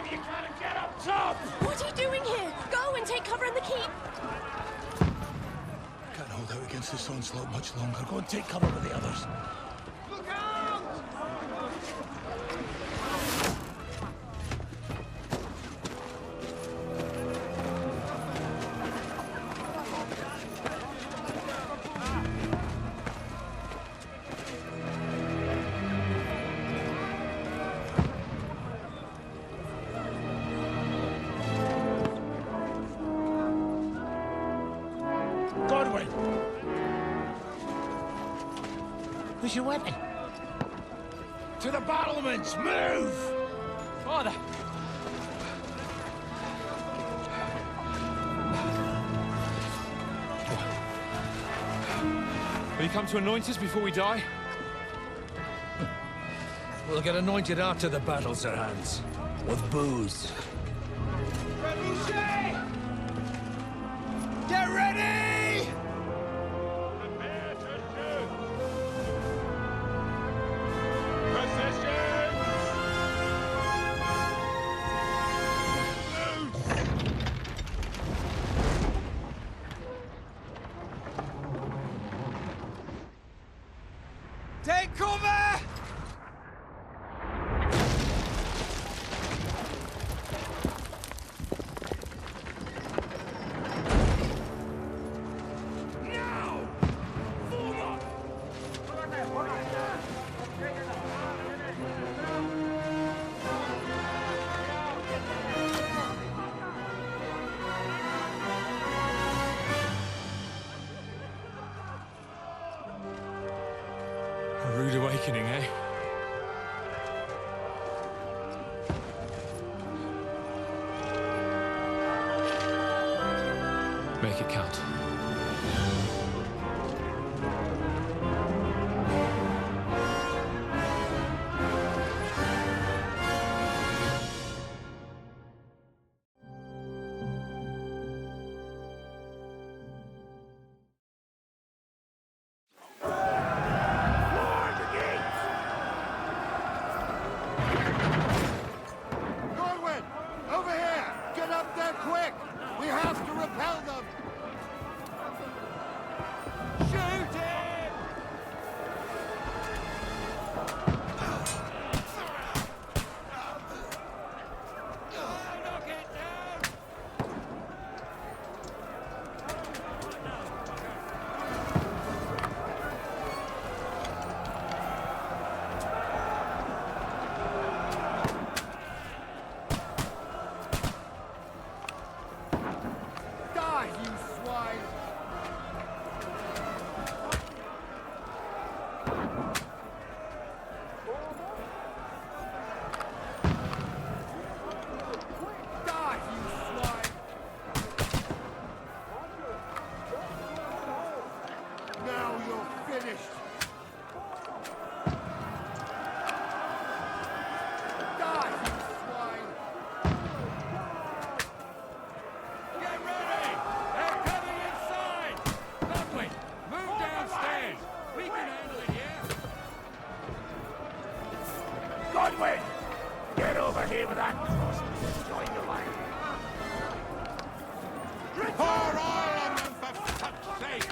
if you can't get up top! What are you doing here? Go and take cover in the keep! Can't hold out against this onslaught much longer. Go and take cover with the others. Look out! Godwin! Where's your weapon? To the battlements! Move! Father! Will you come to anoint us before we die? We'll get anointed after the battle, Sir Hans. With booze. Get ready! Prepare to shoot! Positions! Take cover! A rude awakening, eh? Make it count. Godwin! Over here! Get up there quick! We have to repel them! Shoot him! Knock it down! Die, you swine! Die, you swine! Now you're finished! Die, you swine! Get ready! They're coming inside! Ludwig, move downstairs! We can handle it here! Godwin! Get over here with that cross and join the line. Pour oil on them for fuck's sake!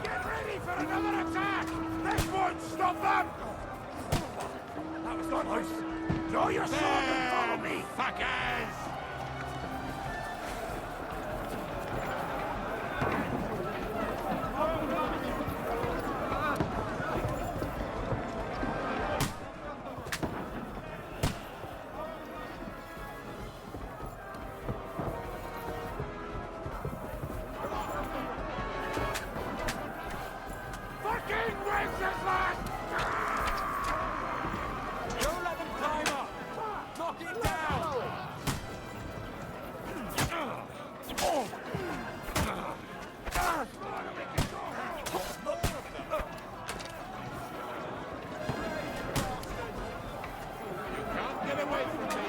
Get ready for another attack! This won't stop them! That was not loose. Draw your sword and follow me! Fuckers! Fucking Wenceslas! Don't let them climb up! Knock it down! Can't get away from me!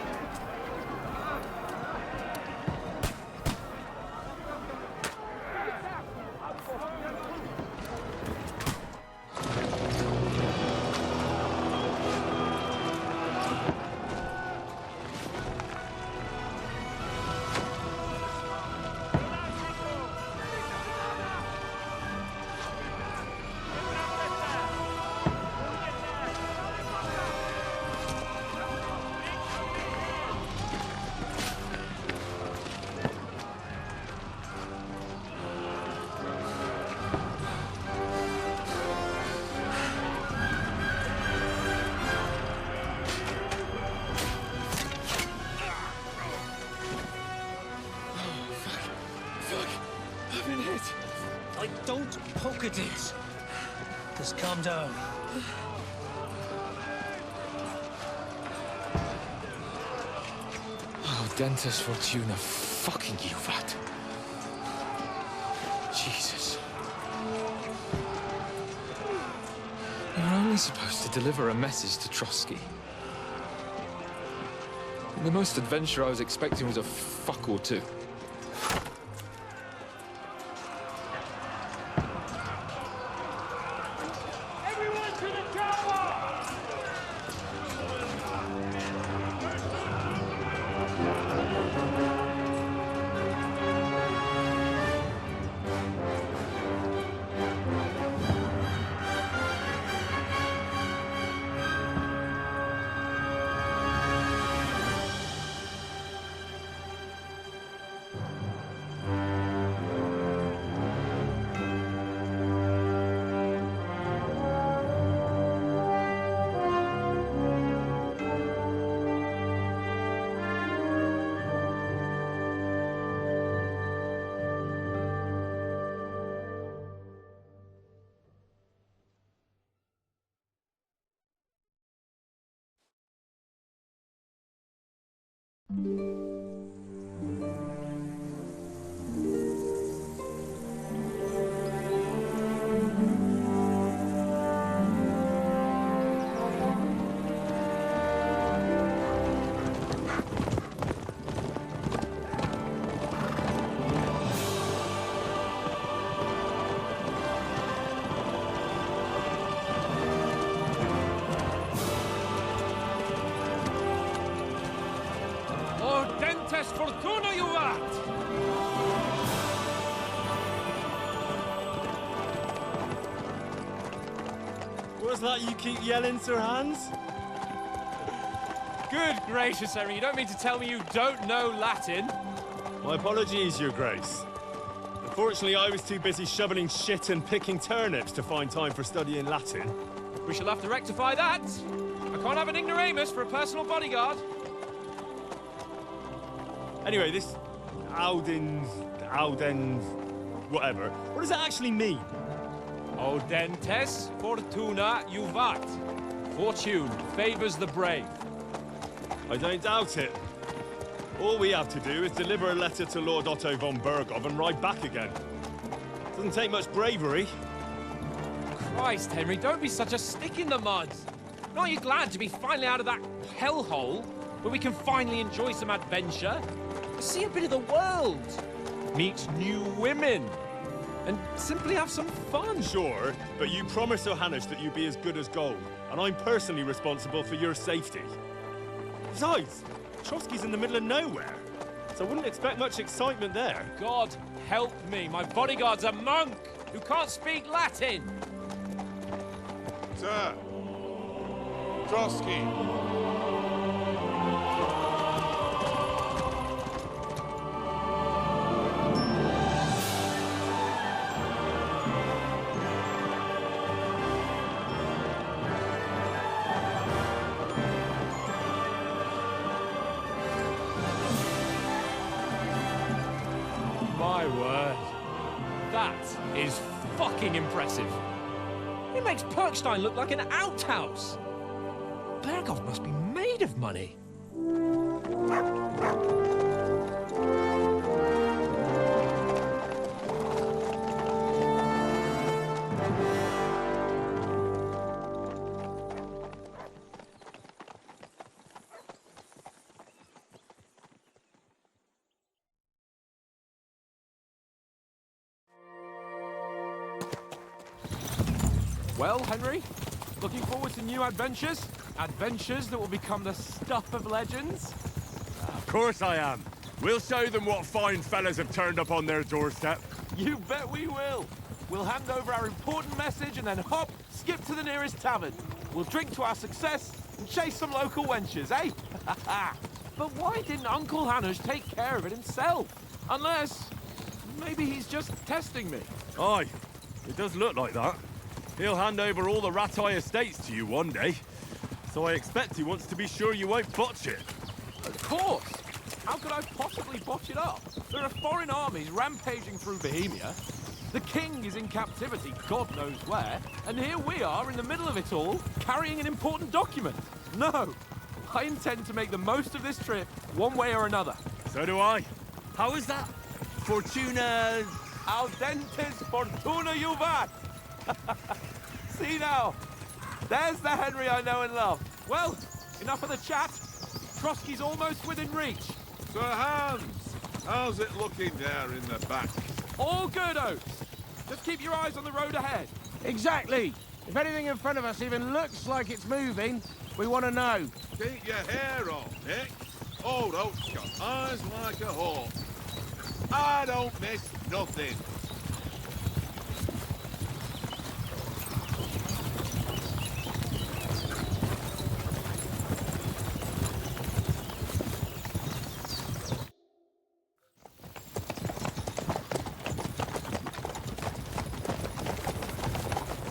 poke at it. Just calm down. Oh, Dentes Fortuna, fucking you, Vat. Jesus. You're only supposed to deliver a message to Trotsky. And the most adventure I was expecting was a fuck or two. Everyone to the tower! Dentes Fortuna, you vat! What's that you keep yelling, Sir Hans? Good gracious, Henry, you don't mean to tell me you don't know Latin? My apologies, Your Grace. Unfortunately, I was too busy shoveling shit and picking turnips to find time for studying Latin. We shall have to rectify that. I can't have an ignoramus for a personal bodyguard. Anyway, this Audens, whatever. What does that actually mean? Audentes Fortuna Juvat. Fortune favors the brave. I don't doubt it. All we have to do is deliver a letter to Lord Otto von Bergov and ride back again. Doesn't take much bravery. Christ, Henry, don't be such a stick in the mud. Aren't you glad to be finally out of that hellhole where we can finally enjoy some adventure? See a bit of the world, meet new women, and simply have some fun. Sure, but you promised Johannes that you'd be as good as gold, and I'm personally responsible for your safety. Besides, Trotsky's in the middle of nowhere, so I wouldn't expect much excitement there. God help me, my bodyguard's a monk who can't speak Latin. Sir! Trotsky! My word. That is fucking impressive. It makes Perkstein look like an outhouse. Bergov must be made of money. Well, Henry, looking forward to new adventures? Adventures that will become the stuff of legends? Of course I am. We'll show them what fine fellas have turned up on their doorstep. You bet we will. We'll hand over our important message and then hop, skip to the nearest tavern. We'll drink to our success and chase some local wenches, eh? But why didn't Uncle Hanush take care of it himself? Unless, maybe he's just testing me. Aye, it does look like that. He'll hand over all the Ratai estates to you one day. So I expect he wants to be sure you won't botch it. Of course! How could I possibly botch it up? There are foreign armies rampaging through Bohemia. The king is in captivity, God knows where, and here we are in the middle of it all, carrying an important document. No, I intend to make the most of this trip, one way or another. So do I. How is that? Fortuna... Audentes fortuna juvat! See now, there's the Henry I know and love. Well, enough of the chat. Trotsky's almost within reach. Sir Hans, how's it looking there in the back? All good, Oates. Just keep your eyes on the road ahead. Exactly. If anything in front of us even looks like it's moving, we want to know. Keep your hair on, Nick. Old Oak's got eyes like a hawk. I don't miss nothing.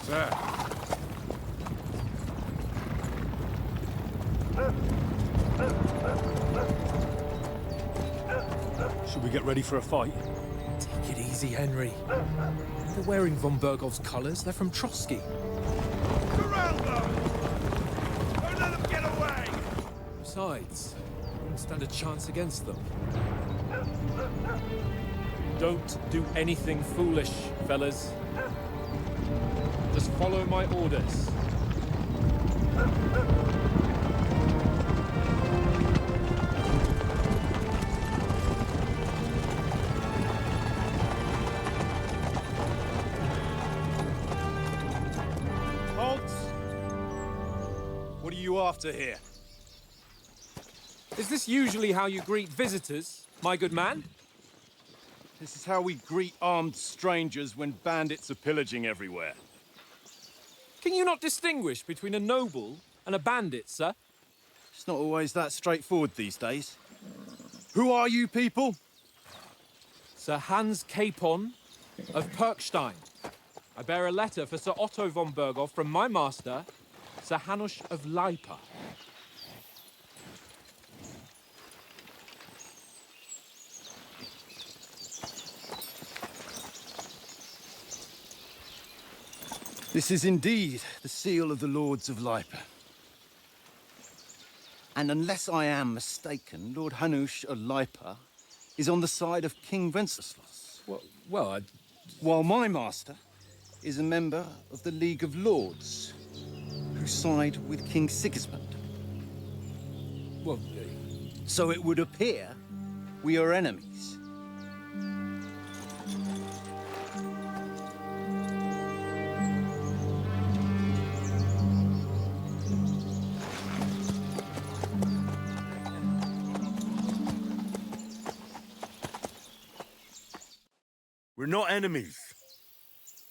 Sir. Should we get ready for a fight? Take it easy, Henry. They're wearing von Bergov's colours. They're from Trotsky. Corral them! Don't let them get away! Besides, we wouldn't stand a chance against them. Don't do anything foolish, fellas. Just follow my orders. Halt! What are you after here? Is this usually how you greet visitors, my good man? This is how we greet armed strangers when bandits are pillaging everywhere. Can you not distinguish between a noble and a bandit, sir? It's not always that straightforward these days. Who are you people? Sir Hans Capon of Perkstein. I bear a letter for Sir Otto von Berghoff from my master, Sir Hanush of Lipa. This is indeed the seal of the Lords of Lipa. And unless I am mistaken, Lord Hanush of Lipa is on the side of King Wenceslas. Well, While my master is a member of the League of Lords, who side with King Sigismund. well, So it would appear we are enemies. We're not enemies.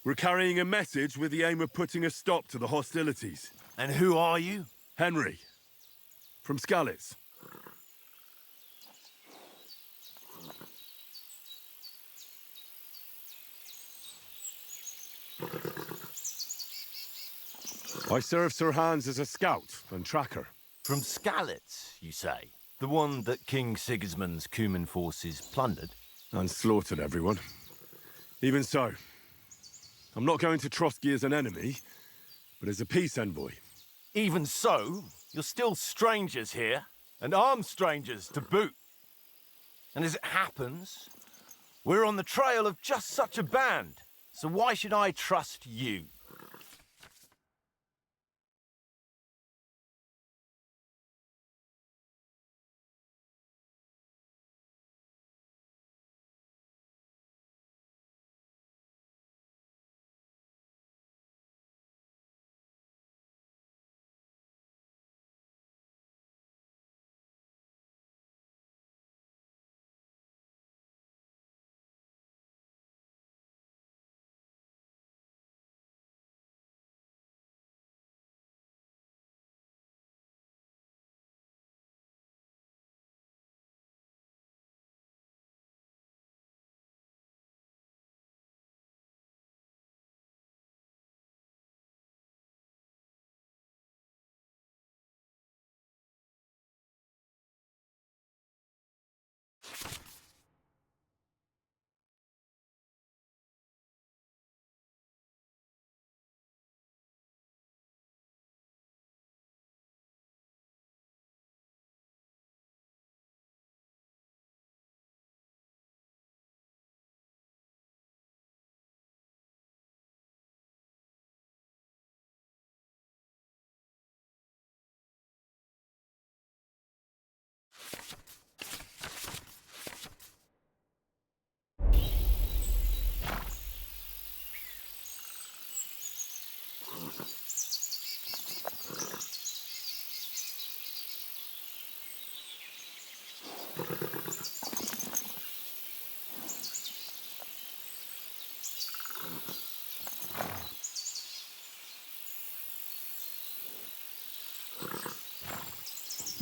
We're carrying a message with the aim of putting a stop to the hostilities. And who are you? Henry. From Skalitz. I serve Sir Hans as a scout and tracker. From Skalitz, you say? The one that King Sigismund's Cuman forces plundered? And slaughtered everyone. Even so, I'm not going to Trotsky as an enemy, but as a peace envoy. Even so, you're still strangers here, and armed strangers to boot. And as it happens, we're on the trail of just such a band, so why should I trust you?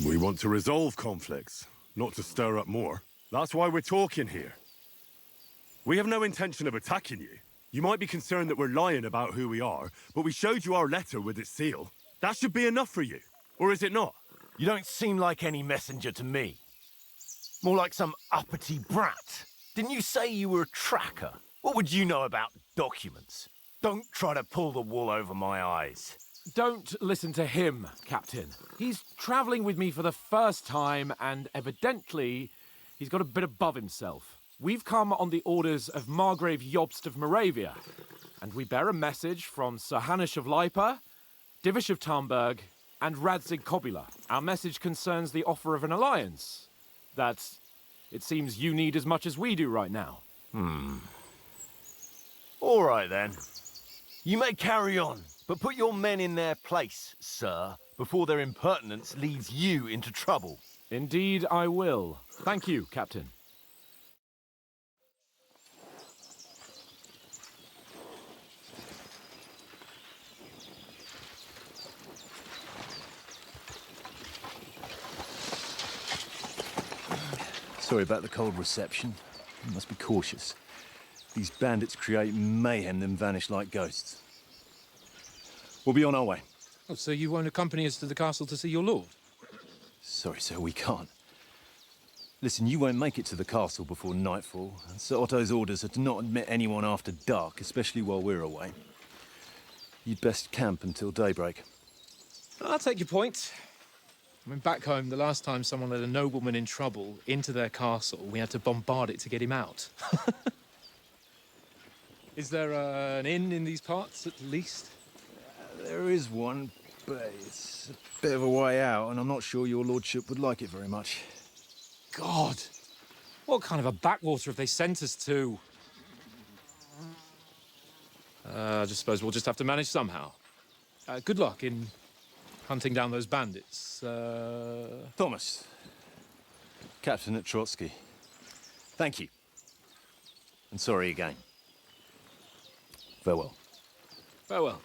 We want to resolve conflicts, not to stir up more. That's why we're talking here. We have no intention of attacking you. You might be concerned that we're lying about who we are, but we showed you our letter with its seal. That should be enough for you. Or is it not? You don't seem like any messenger to me. More like some uppity brat. Didn't you say you were a tracker? What would you know about documents? Don't try to pull the wool over my eyes. Don't listen to him, Captain. He's travelling with me for the first time, and evidently, he's got a bit above himself. We've come on the orders of Margrave Jobst of Moravia, and we bear a message from Sir Hanush of Lipa, Divish of Tarnberg, and Radzig Kobula. Our message concerns the offer of an alliance that it seems you need as much as we do right now. All right, then. You may carry on, but put your men in their place, sir, before their impertinence leads you into trouble. Indeed, I will. Thank you, Captain. Sorry about the cold reception. You must be cautious. These bandits create mayhem, then vanish like ghosts. We'll be on our way. Oh, so you won't accompany us to the castle to see your lord? Sorry, sir, we can't. Listen, you won't make it to the castle before nightfall. And Sir Otto's orders are to not admit anyone after dark, especially while we're away. You'd best camp until daybreak. I'll take your point. I mean, back home, the last time someone let a nobleman in trouble into their castle, we had to bombard it to get him out. Is there an inn in these parts, at least? There is one, but it's a bit of a way out, and I'm not sure your lordship would like it very much. God! What kind of a backwater have they sent us to? I just suppose we'll just have to manage somehow. Good luck in hunting down those bandits. Thomas, Captain at Trotsky. Thank you. And sorry again. Farewell. Farewell.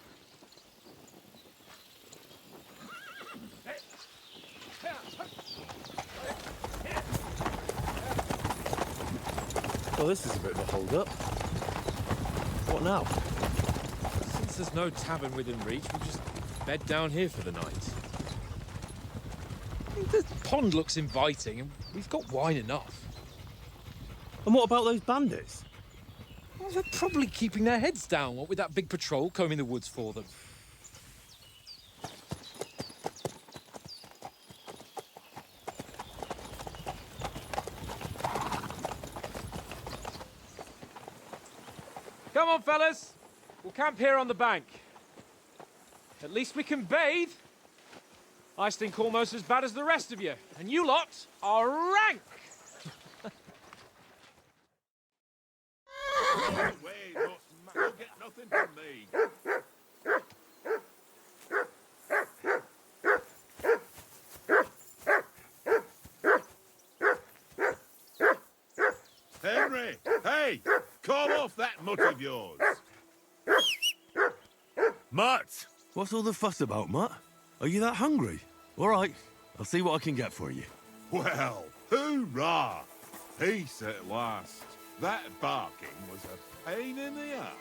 Well, this is a bit of a hold-up. What now? Since there's no tavern within reach, we'll just bed down here for the night. The pond looks inviting, and we've got wine enough. And what about those bandits? Well, they're probably keeping their heads down, what with that big patrol combing the woods for them. Come on, fellas. We'll camp here on the bank. At least we can bathe. I stink almost as bad as the rest of you, and you lot are rank. Wait, don't get nothing from me. Henry, hey, call off that mutt of yours. Mutt! What's all the fuss about, Mutt? Are you that hungry? All right, I'll see what I can get for you. Well, hoorah! Peace at last. That barking was a pain in the ass.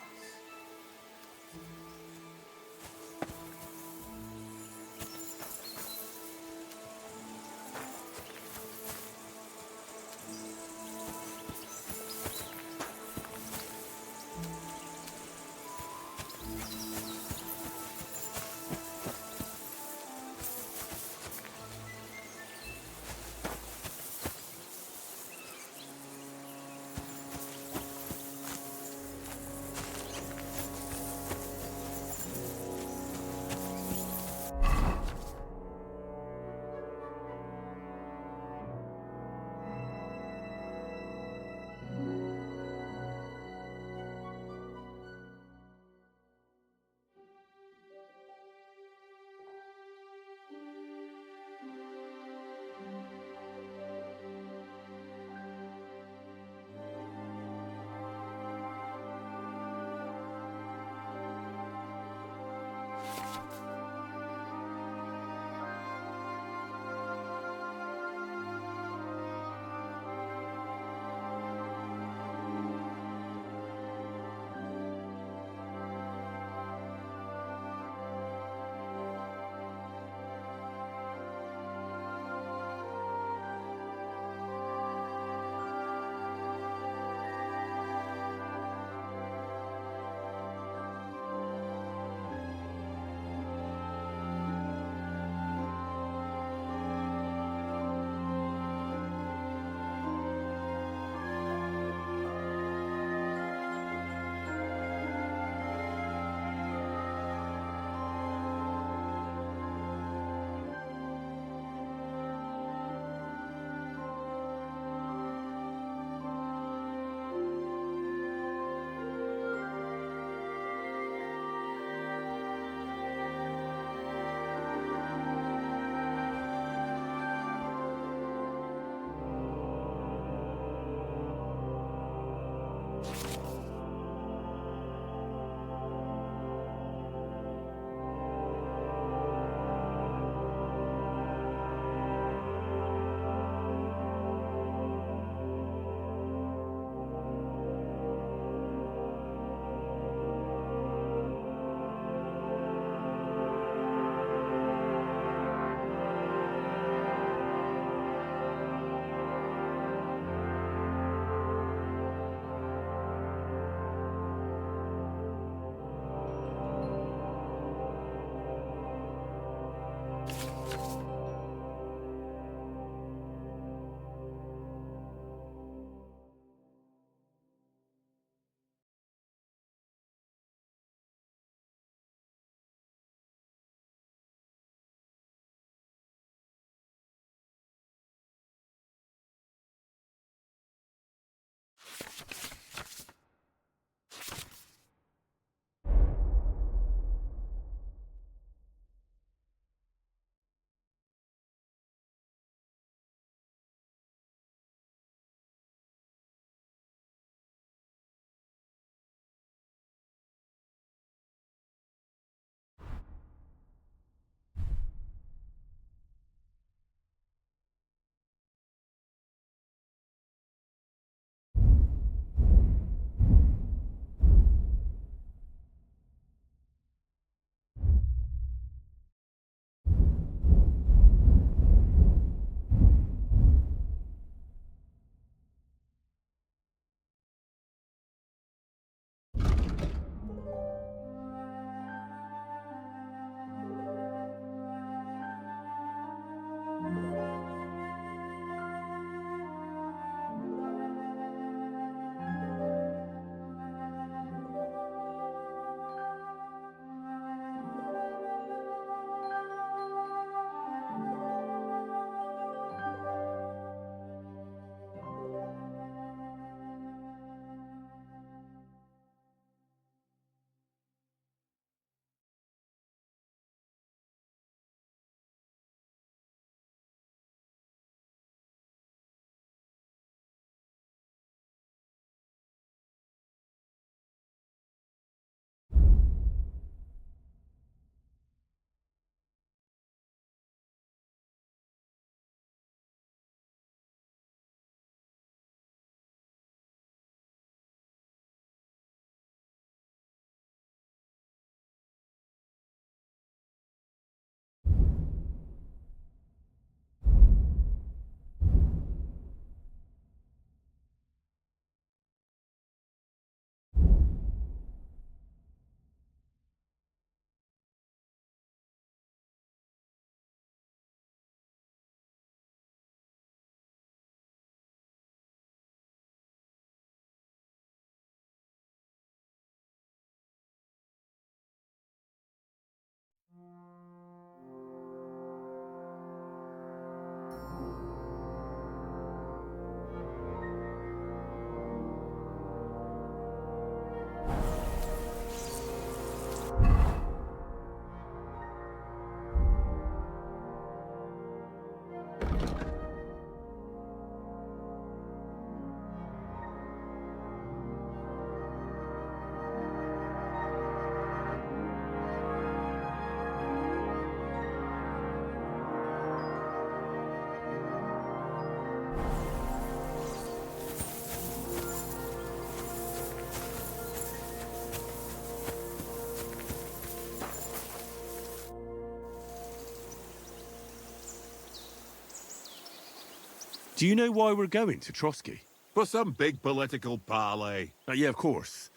Do you know why we're going to Trotsky? For some big political parley. Yeah, of course.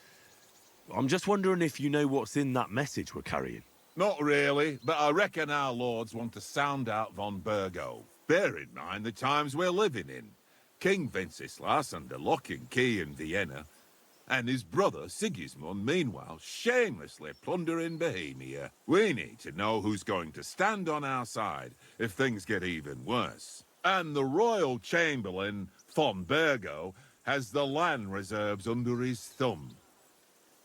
I'm just wondering if you know what's in that message we're carrying. Not really, but I reckon our lords want to sound out von Burgo. Bear in mind the times we're living in. King Wenceslas under lock and key in Vienna, and his brother Sigismund, meanwhile, shamelessly plundering Bohemia. We need to know who's going to stand on our side if things get even worse. And the royal chamberlain, von Burgo, has the land reserves under his thumb.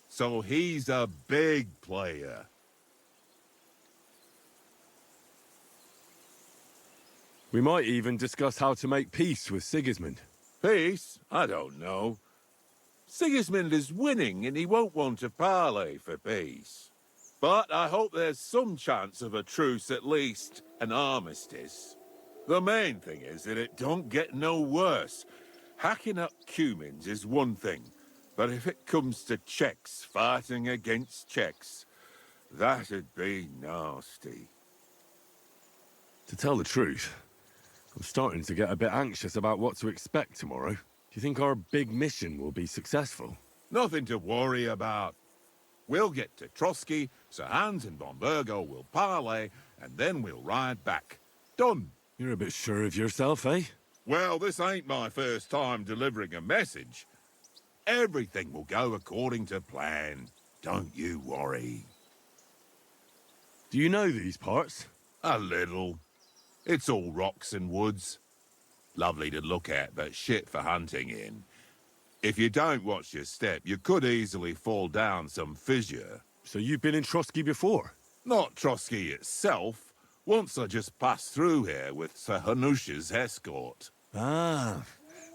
So he's a big player. We might even discuss how to make peace with Sigismund. Peace? I don't know. Sigismund is winning and he won't want to parley for peace. But I hope there's some chance of a truce at least, an armistice. The main thing is that it don't get no worse. Hacking up Cumans is one thing, but if it comes to Czechs fighting against Czechs, that'd be nasty. To tell the truth, I'm starting to get a bit anxious about what to expect tomorrow. Do you think our big mission will be successful? Nothing to worry about. We'll get to Trotsky, Sir Hans and von Burgo will parley, and then we'll ride back. Done. You're a bit sure of yourself, eh? Well, this ain't my first time delivering a message. Everything will go according to plan. Don't you worry. Do you know these parts? A little. It's all rocks and woods. Lovely to look at, but shit for hunting in. If you don't watch your step, you could easily fall down some fissure. So you've been in Trotsky before? Not Trotsky itself. Once I just passed through here with Sir Hanush's escort. Ah,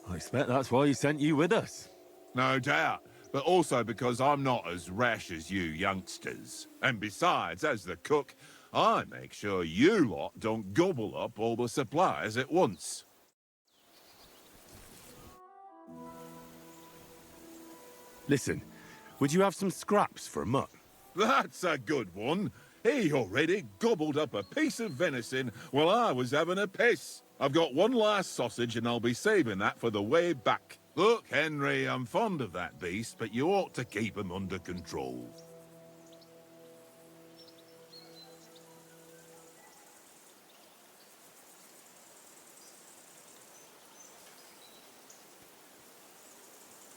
I expect that's why he sent you with us. No doubt, but also because I'm not as rash as you youngsters. And besides, as the cook, I make sure you lot don't gobble up all the supplies at once. Listen, would you have some scraps for Mutt? That's a good one. He already gobbled up a piece of venison while I was having a piss. I've got one last sausage and I'll be saving that for the way back. Look, Henry, I'm fond of that beast, but you ought to keep him under control.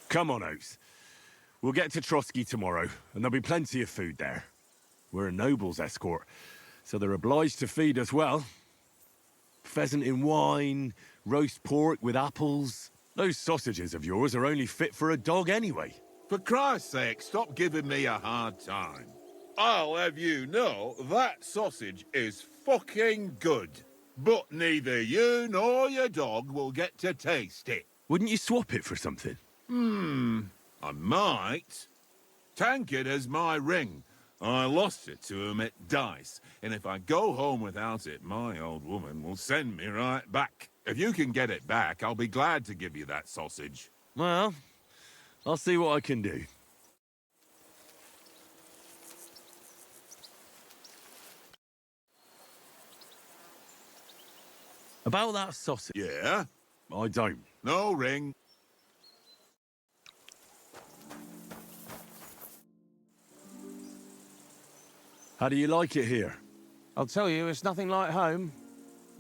Come on, Oates. We'll get to Trotsky tomorrow, and there'll be plenty of food there. We're a noble's escort, so they're obliged to feed us well. Pheasant in wine, roast pork with apples. Those sausages of yours are only fit for a dog anyway. For Christ's sake, stop giving me a hard time. I'll have you know that sausage is fucking good. But neither you nor your dog will get to taste it. Wouldn't you swap it for something? I might. Tankard has my ring. I lost it to him at dice, and if I go home without it, my old woman will send me right back. If you can get it back, I'll be glad to give you that sausage. Well, I'll see what I can do. About that sausage. Yeah? I don't. No ring. How do you like it here? I'll tell you, it's nothing like home.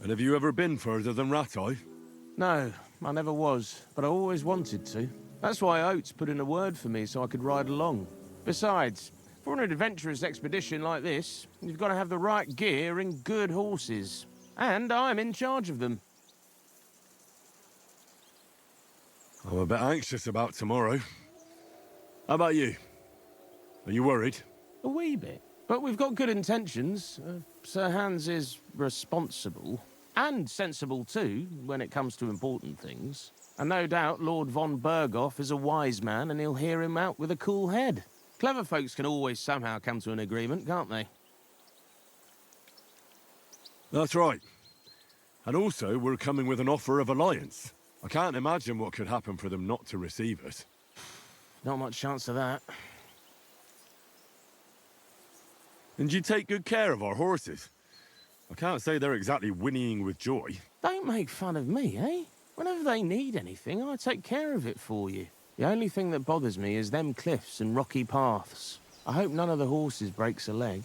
And have you ever been further than Rattay? No, I never was, but I always wanted to. That's why Oates put in a word for me so I could ride along. Besides, For an adventurous expedition like this, you've got to have the right gear and good horses. And I'm in charge of them. I'm a bit anxious about tomorrow. How about you? Are you worried? A wee bit. But we've got good intentions. Sir Hans is responsible. And sensible too, when it comes to important things. And no doubt Lord von Berghoff is a wise man and he'll hear him out with a cool head. Clever folks can always somehow come to an agreement, can't they? That's right. And also, we're coming with an offer of alliance. I can't imagine what could happen for them not to receive us. Not much chance of that. And you take good care of our horses. I can't say they're exactly whinnying with joy. Don't make fun of me, eh? Whenever they need anything, I take care of it for you. The only thing that bothers me is them cliffs and rocky paths. I hope none of the horses breaks a leg.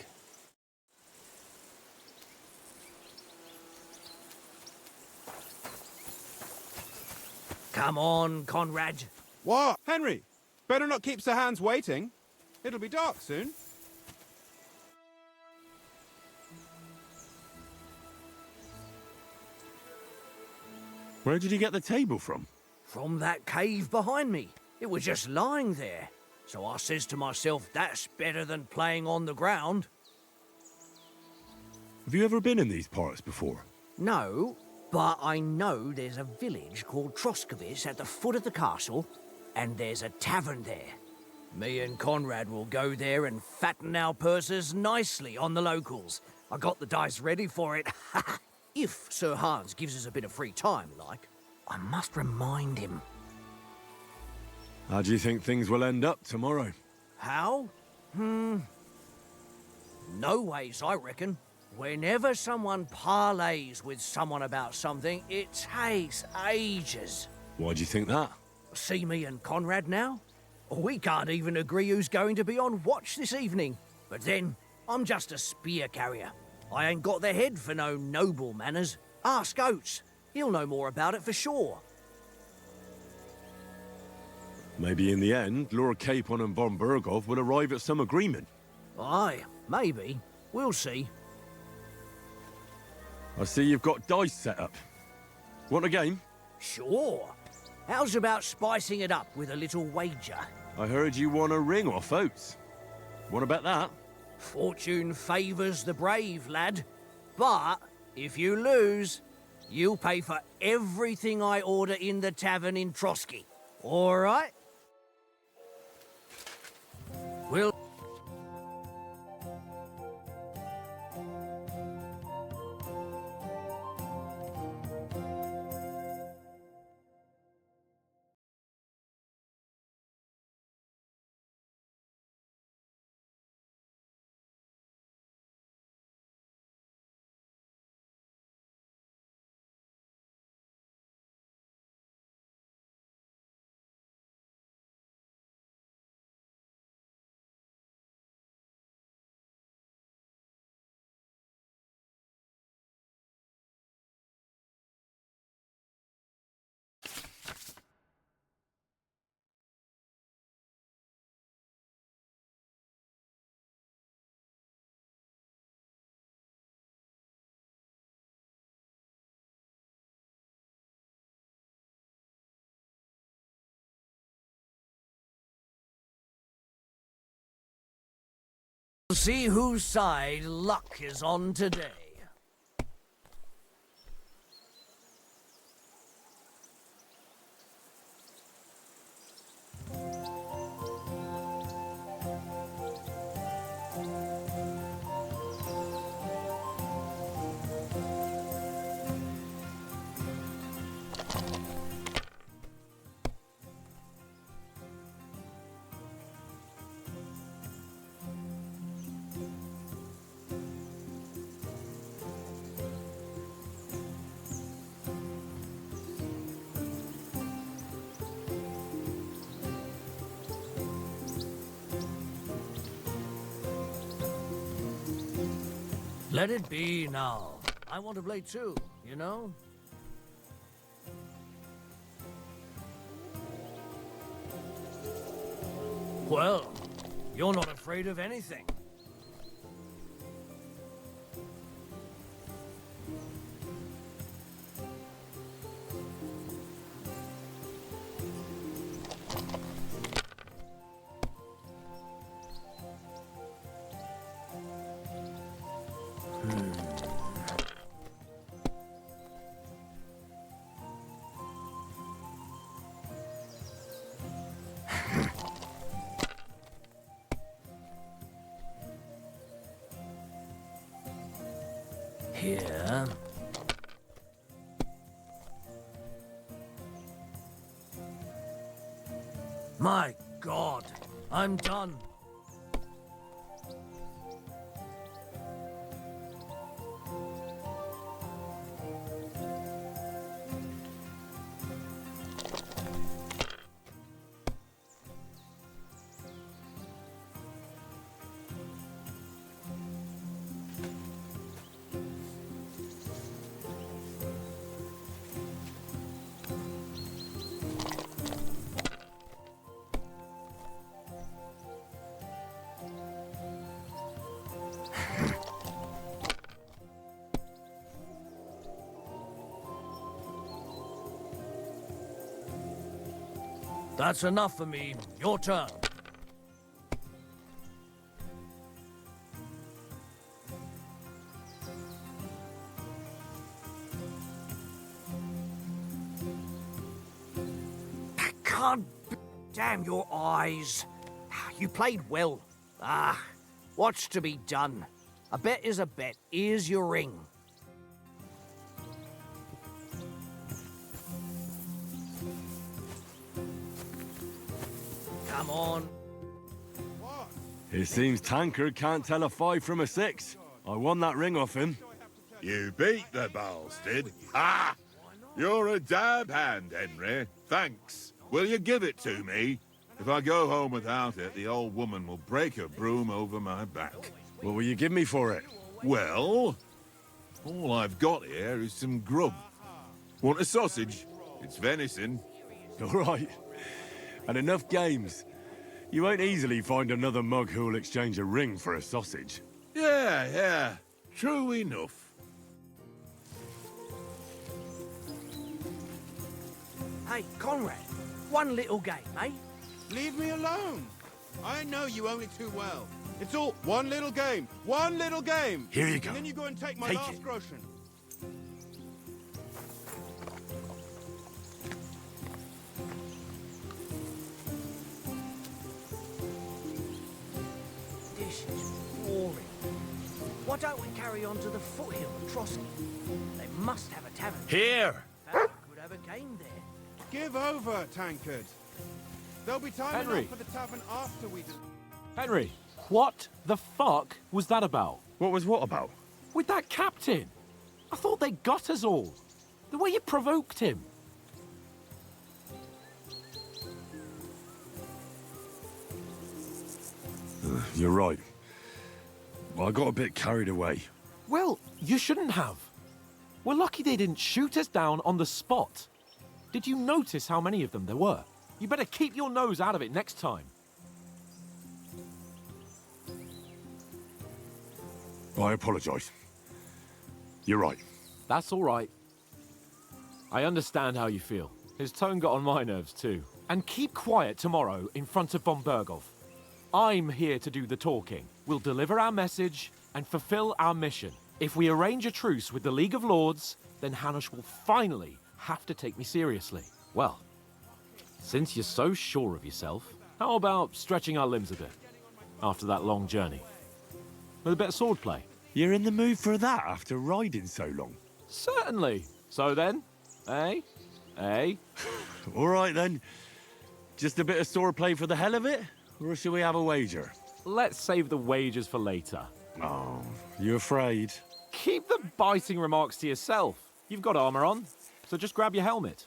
Come on, Conrad. What? Henry, better not keep Sir Hans waiting. It'll be dark soon. Where did you get the table from? From that cave behind me. It was just lying there. So I says to myself, that's better than playing on the ground. Have you ever been in these parts before? No, but I know there's a village called Troskowitz at the foot of the castle, and there's a tavern there. Me and Conrad will go there and fatten our purses nicely on the locals. I got the dice ready for it. If Sir Hans gives us a bit of free time, like. I must remind him. How do you think things will end up tomorrow? How? No ways, I reckon. Whenever someone parleys with someone about something, it takes ages. Why do you think that? See me and Conrad now? We can't even agree who's going to be on watch this evening. But then, I'm just a spear carrier. I ain't got the head for no noble manners. Ask Oates. He'll know more about it for sure. Maybe in the end, Lord Capon and von Berghoff will arrive at some agreement. Aye, maybe. We'll see. I see you've got dice set up. Want a game? Sure. How's about spicing it up with a little wager? I heard you won a ring off Oates. Want to bet that? Fortune favours the brave, lad. But if you lose, you'll pay for everything I order in the tavern in Trotsky. All right? We'll... see whose side luck is on today. Let it be now. I want to play too, you know? Well, You're not afraid of anything. Here. My God, I'm done. That's enough for me. Your turn. Can't... Damn your eyes. You played well. What's to be done? A bet is a bet. Here's your ring. Come on. It seems Tankard can't tell a 5 from a 6. I won that ring off him. You beat the bastard. Ah! You're a dab hand, Henry. Thanks. Will you give it to me? If I go home without it, the old woman will break her broom over my back. What will you give me for it? Well, all I've got here is some grub. Want a sausage? It's venison. All right. And enough games. You won't easily find another mug who'll exchange a ring for a sausage. Yeah. True enough. Hey, Conrad. One little game, eh? Leave me alone. I know you only too well. It's all one little game. One little game. Here you go. And then you go and take my Take last it. groschen. This is boring. Why don't we carry on to the foothill of Trotsky? They must have a tavern. Here! Could have a game there. Give over, Tankard. There'll be time Henry. enough for the tavern after we do. Henry, what the fuck was that about? What was what about? With that captain? I thought they got us all. The way you provoked him. You're right. I got a bit carried away. Well, you shouldn't have. We're lucky they didn't shoot us down on the spot. Did you notice how many of them there were? You better keep your nose out of it next time. I apologise. You're right. That's all right. I understand how you feel. His tone got on my nerves too. And keep quiet tomorrow in front of von Berghoff. I'm here to do the talking. We'll deliver our message and fulfill our mission. If we arrange a truce with the League of Lords, then Hanush will finally have to take me seriously. Well, since you're so sure of yourself, how about stretching our limbs a bit after that long journey? With a bit of swordplay. You're in the mood for that after riding so long? Certainly. So then, eh? All right then. Just a bit of swordplay for the hell of it? Or shall we have a wager? Let's save the wagers for later. Oh, you afraid? Keep the biting remarks to yourself. You've got armor on, so just grab your helmet.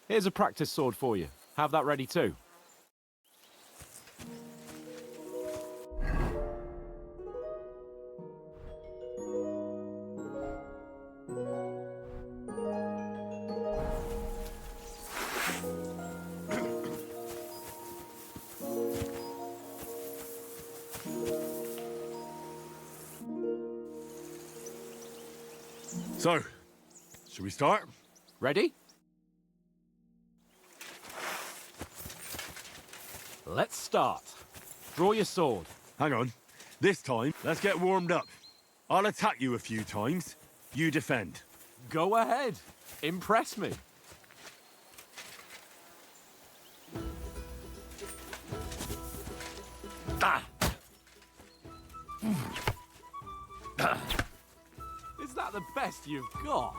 Here's a practice sword for you. Have that ready too. So, should we start? Ready? Let's start. Draw your sword. Hang on. This time, let's get warmed up. I'll attack you a few times. You defend. Go ahead. Impress me. Is that the best you've got?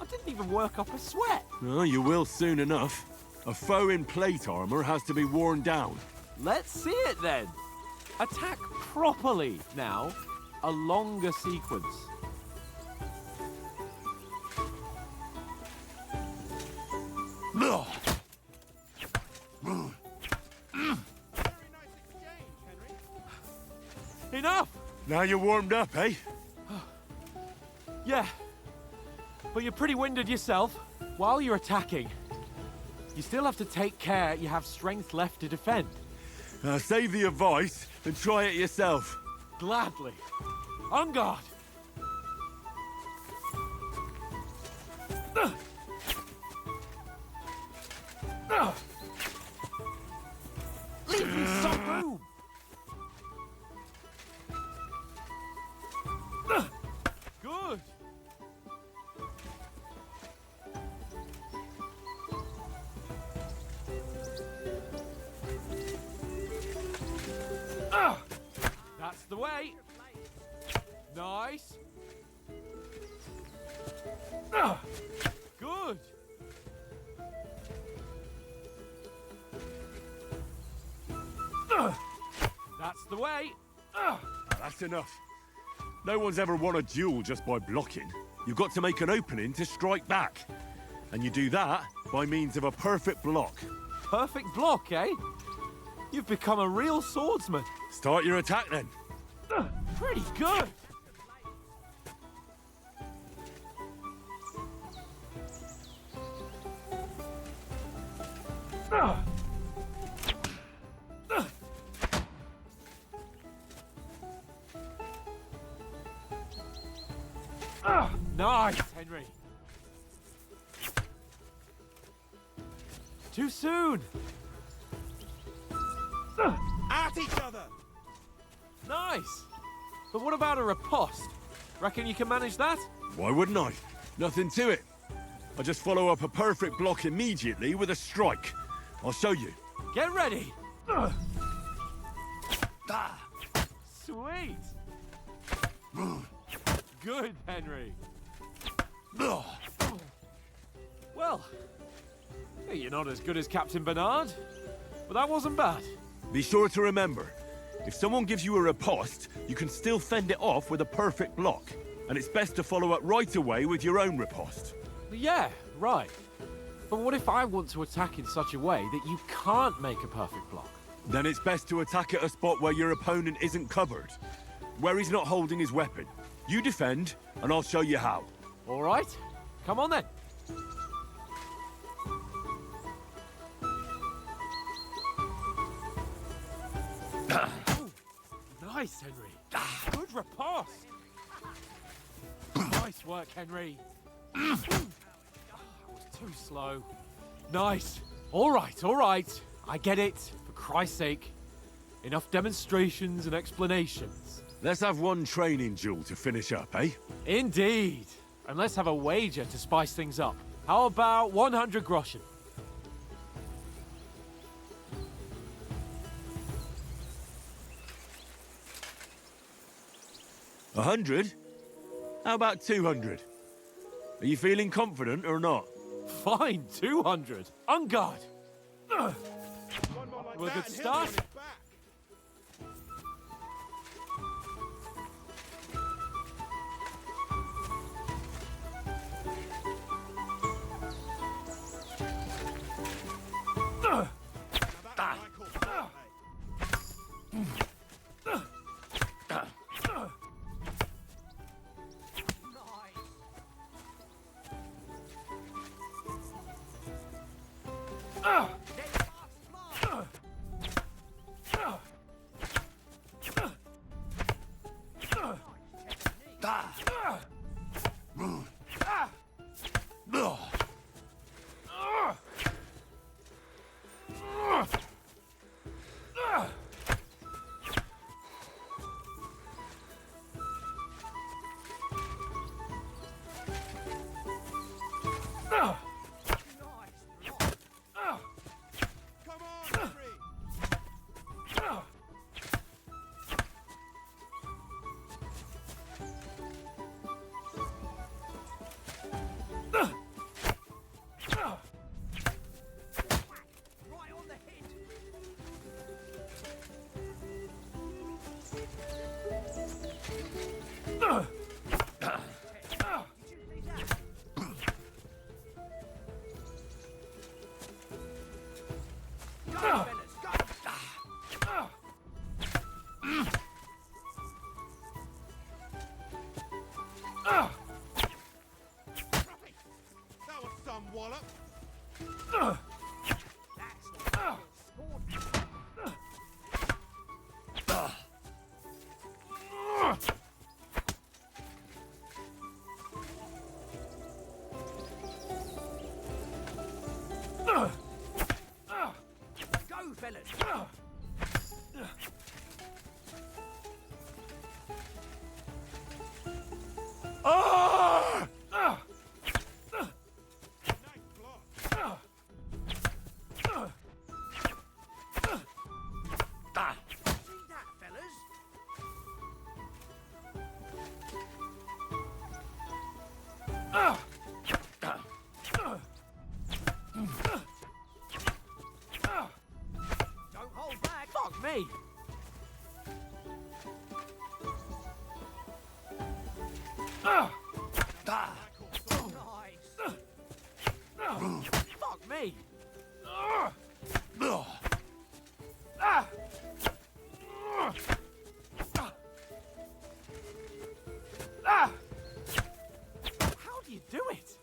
I didn't even work up a sweat. Oh, you will soon enough. A foe in plate armor has to be worn down. Let's see it then. Attack properly now. A longer sequence. Enough! Now you're warmed up, eh? Yeah. But you're pretty winded yourself. While you're attacking, you still have to take care you have strength left to defend. Save the advice and try it yourself. Gladly. On guard! Leave me some room! Good! That's the way! Nice! Good! That's the way! That's enough. No one's ever won a duel just by blocking. You've got to make an opening to strike back. And you do that by means of a perfect block. Perfect block, eh? You've become a real swordsman. Start your attack then. Pretty good! Nice, Henry. Too soon. At each other! Nice. But what about a riposte? Reckon you can manage that? Why wouldn't I? Nothing to it. I just follow up a perfect block immediately with a strike. I'll show you. Get ready. Sweet. Good, Henry. Well, you're not as good as Captain Bernard, but that wasn't bad. Be sure to remember, if someone gives you a riposte, you can still fend it off with a perfect block. And it's best to follow up right away with your own riposte. Yeah, right. But what if I want to attack in such a way that you can't make a perfect block? Then it's best to attack at a spot where your opponent isn't covered. Where he's not holding his weapon. You defend, and I'll show you how. All right. Come on then. Nice, Henry. Good riposte. Nice work, Henry. That was too slow. Nice. All right, all right. I get it. For Christ's sake. Enough demonstrations and explanations. Let's have one training duel to finish up, eh? Indeed. And let's have a wager to spice things up. How about 100 groschen? A 100? How about 200? Are you feeling confident or not? Fine, 200. On guard. One more like Well, that good and he'll be start. on his back. Now that's what I call fair play. That was some wallop. Go, fellas. See that, fellas? Don't hold back. Fuck me! Nice. Fuck me! How do you do it?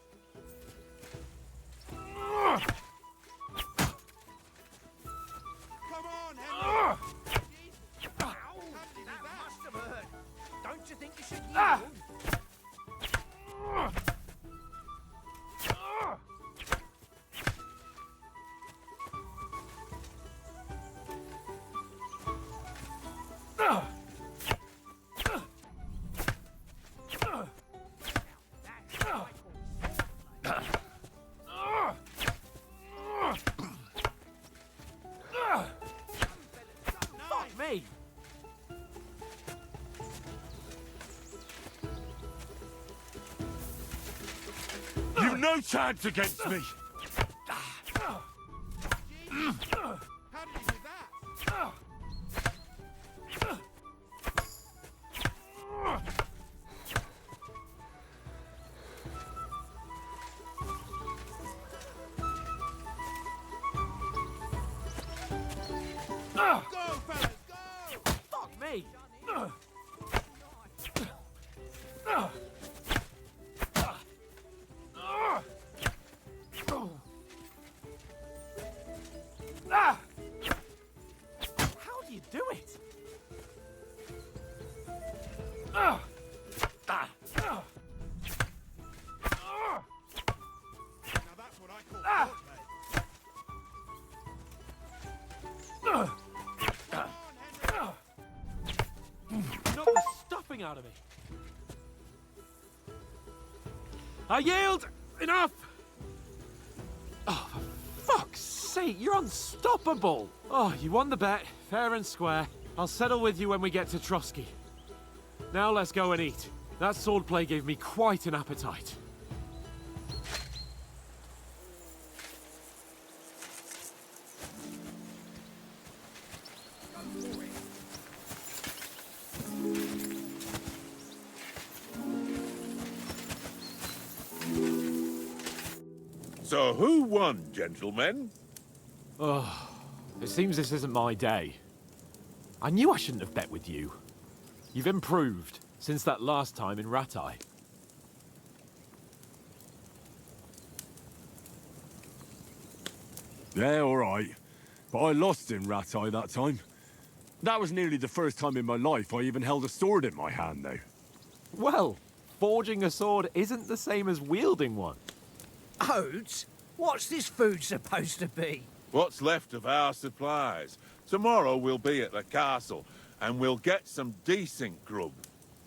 Come on, Henry. Ow! That must have hurt. Don't you think you should yield? Fuck me! You've no chance against me! How did he do that? Go, fellas, go! Fuck me! How do you do it? Now that's what I call foreplay. Come on, Henry. Knock the stuffing out of me. I yield! Enough! Oh, for fuck's sake, you're unstoppable! Oh, you won the bet, fair and square. I'll settle with you when we get to Trotsky. Now let's go and eat. That swordplay gave me quite an appetite. So who won, gentlemen? It seems this isn't my day. I knew I shouldn't have bet with you. You've improved since that last time in Ratai. Yeah, all right. But I lost in Ratai that time. That was nearly the first time in my life I even held a sword in my hand, though. Well, forging a sword isn't the same as wielding one. Oats? What's this food supposed to be? What's left of our supplies? Tomorrow we'll be at the castle, and we'll get some decent grub.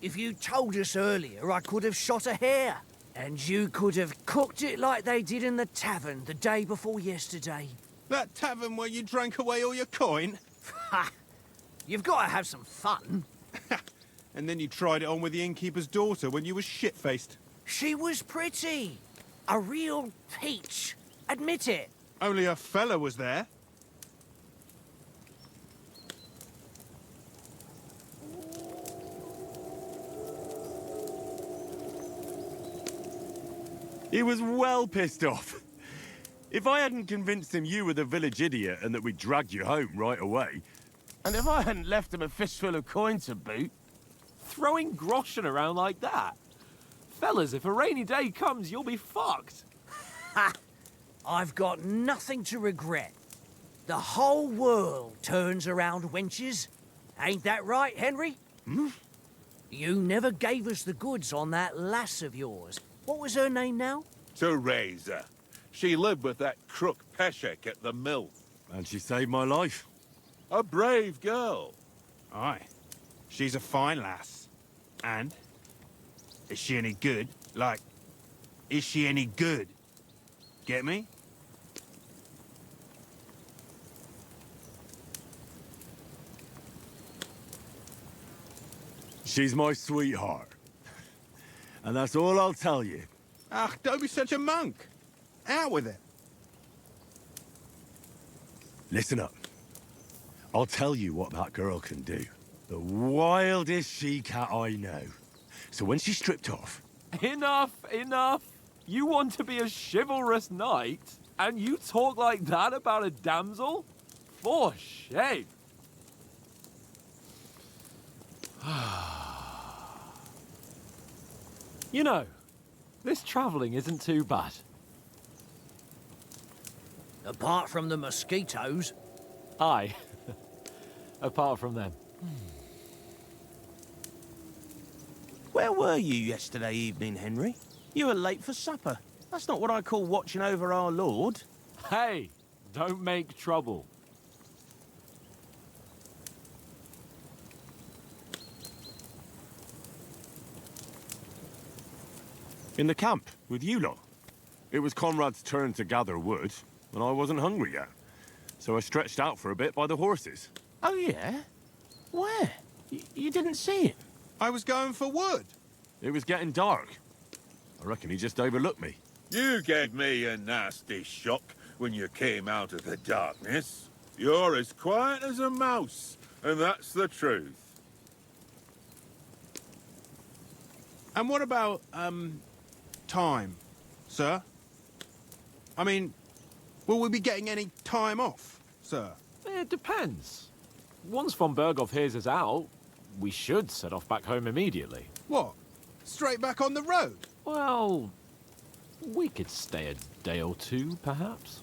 If you told us earlier, I could have shot a hare. And you could have cooked it like they did in the tavern the day before yesterday. That tavern where you drank away all your coin? Ha! You've got to have some fun. And then you tried it on with the innkeeper's daughter when you were shit-faced. She was pretty. A real peach. Admit it. Only a fella was there. He was well pissed off. If I hadn't convinced him you were the village idiot and that we dragged you home right away... And if I hadn't left him a fistful of coin to boot... Throwing groschen around like that? Fellas, if a rainy day comes, you'll be fucked. Ha! I've got nothing to regret. The whole world turns around wenches. Ain't that right, Henry? Hmm? You never gave us the goods on that lass of yours. What was her name now? Teresa. She lived with that crook Peshek at the mill. And she saved my life. A brave girl. Aye. She's a fine lass. And? Is she any good? Like, is she any good? Get me? She's my sweetheart. And that's all I'll tell you. Ach, don't be such a monk. Out with it. Listen up. I'll tell you what that girl can do. The wildest she-cat I know. So when she's stripped off... Enough, enough. You want to be a chivalrous knight, and you talk like that about a damsel? For shame. You know, this travelling isn't too bad. Apart from the mosquitoes. Aye. Apart from them. Where were you yesterday evening, Henry? You were late for supper. That's not what I call watching over our lord. Hey, don't make trouble. In the camp, with you lot. It was Conrad's turn to gather wood, and I wasn't hungry yet. So I stretched out for a bit by the horses. Oh, yeah? Where? You didn't see him? I was going for wood. It was getting dark. I reckon he just overlooked me. You gave me a nasty shock when you came out of the darkness. You're as quiet as a mouse, and that's the truth. And what about, time, sir? I mean, will we be getting any time off, sir? It depends. Once von Berghoff hears us out, we should set off back home immediately. What? Straight back on the road? Well, we could stay a day or two, perhaps.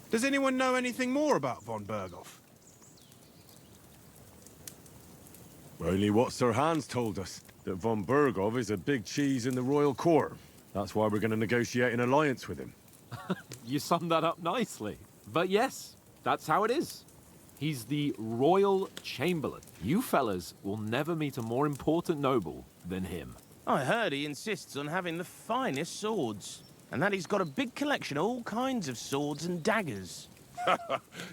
Does anyone know anything more about von Berghoff? Only what Sir Hans told us, that von Berghoff is a big cheese in the royal court. That's why we're going to negotiate an alliance with him. You summed that up nicely. But yes, that's how it is. He's the royal chamberlain. You fellas will never meet a more important noble than him. I heard he insists on having the finest swords. And that he's got a big collection of all kinds of swords and daggers.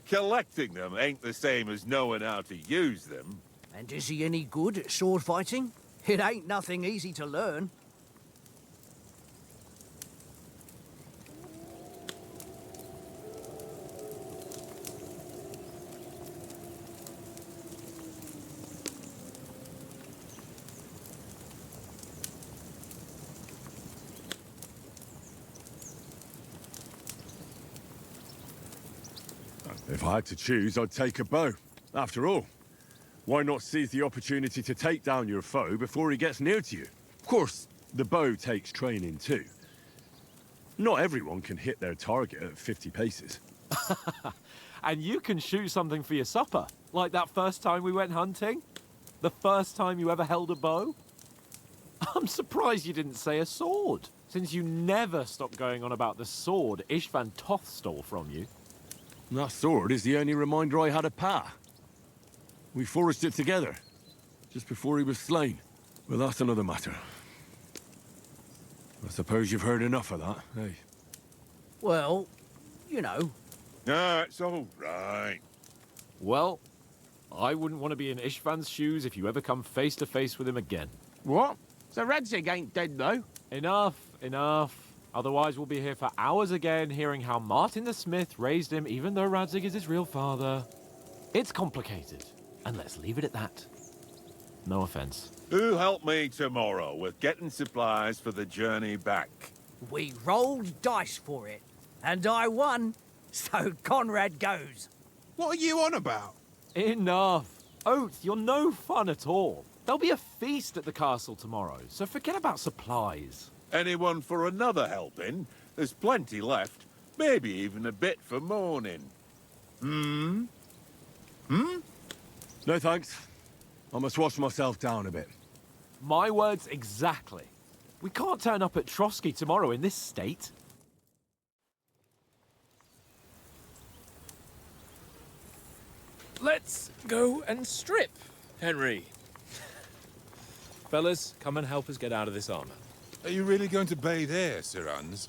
Collecting them ain't the same as knowing how to use them. And is he any good at sword fighting? It ain't nothing easy to learn. If I had to choose, I'd take a bow. After all, why not seize the opportunity to take down your foe before he gets near to you? Of course, the bow takes training too. Not everyone can hit their target at 50 paces. And you can shoot something for your supper, like that first time we went hunting? The first time you ever held a bow? I'm surprised you didn't say a sword, since you never stopped going on about the sword Ishvan Toth stole from you. That sword is the only reminder I had of Pa. We forged it together, just before he was slain. But that's another matter. I suppose you've heard enough of that, eh? Well, you know. No, it's all right. Well, I wouldn't want to be in Ishvan's shoes if you ever come face to face with him again. What? So Radzig ain't dead, though? Enough, enough. Otherwise, we'll be here for hours again hearing how Martin the Smith raised him even though Radzig is his real father. It's complicated, and let's leave it at that. No offense. Who help me tomorrow with getting supplies for the journey back? We rolled dice for it. And I won, so Conrad goes. What are you on about? Enough. Oath, you're no fun at all. There'll be a feast at the castle tomorrow, so forget about supplies. Anyone for another helping? There's plenty left. Maybe even a bit for morning. No thanks. I must wash myself down a bit. My words exactly. We can't turn up at Trotsky tomorrow in this state. Let's go and strip, Henry. Fellas, come and help us get out of this armor. Are you really going to bathe here, Sir Hans?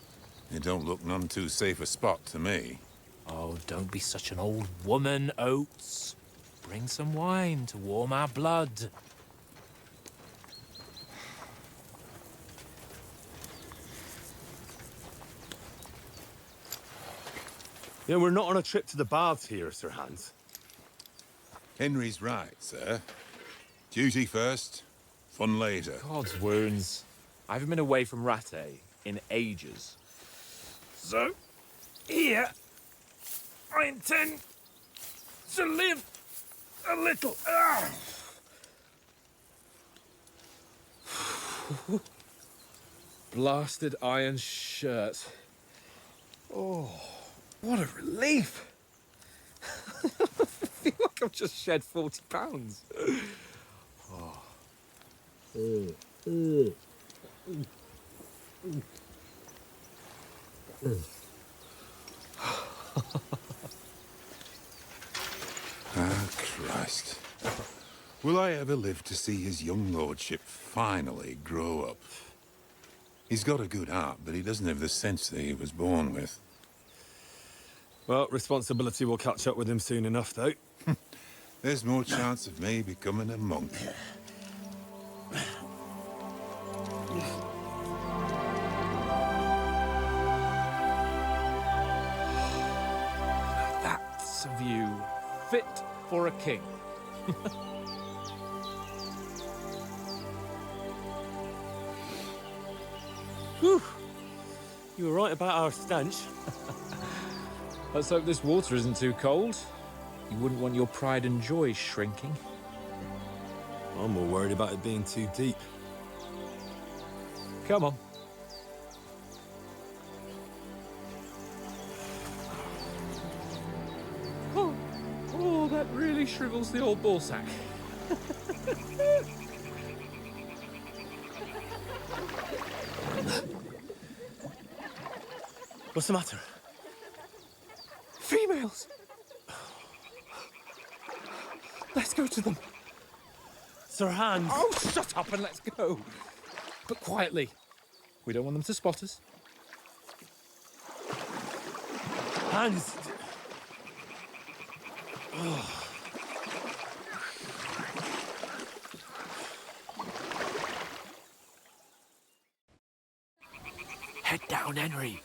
It don't look none too safe a spot to me. Oh, don't be such an old woman, Oates. Bring some wine to warm our blood. Yeah, we're not on a trip to the baths here, Sir Hans. Henry's right, sir. Duty first, fun later. God's wounds. I haven't been away from Rattay in ages. So, here, I intend to live a little. Blasted iron shirt. Oh, what a relief. I feel like I've just shed 40 pounds. Ah, Christ. Will I ever live to see his young lordship finally grow up? He's got a good heart, but he doesn't have the sense that he was born with. Well, responsibility will catch up with him soon enough, though. There's more chance of me becoming a monk. That's a view fit for a king. Whew. You were right about our stench. Let's hope this water isn't too cold. You wouldn't want your pride and joy shrinking. I'm more worried about it being too deep. Come on. Oh, that really shrivels the old ballsack. What's the matter? Females! Let's go to them. Sir Hans! Oh, shut up and let's go. But quietly. We don't want them to spot us. Hans! Head down, Henry.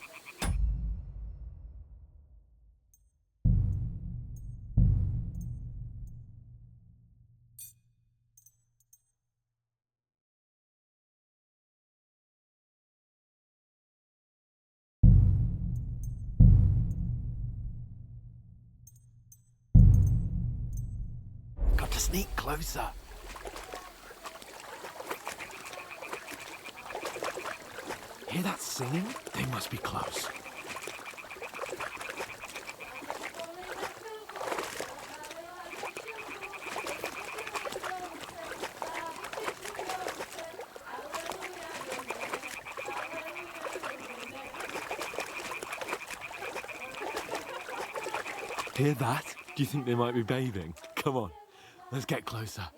Got to sneak closer. Hear that singing? They must be close. Hear that? Do you think they might be bathing? Come on, let's get closer.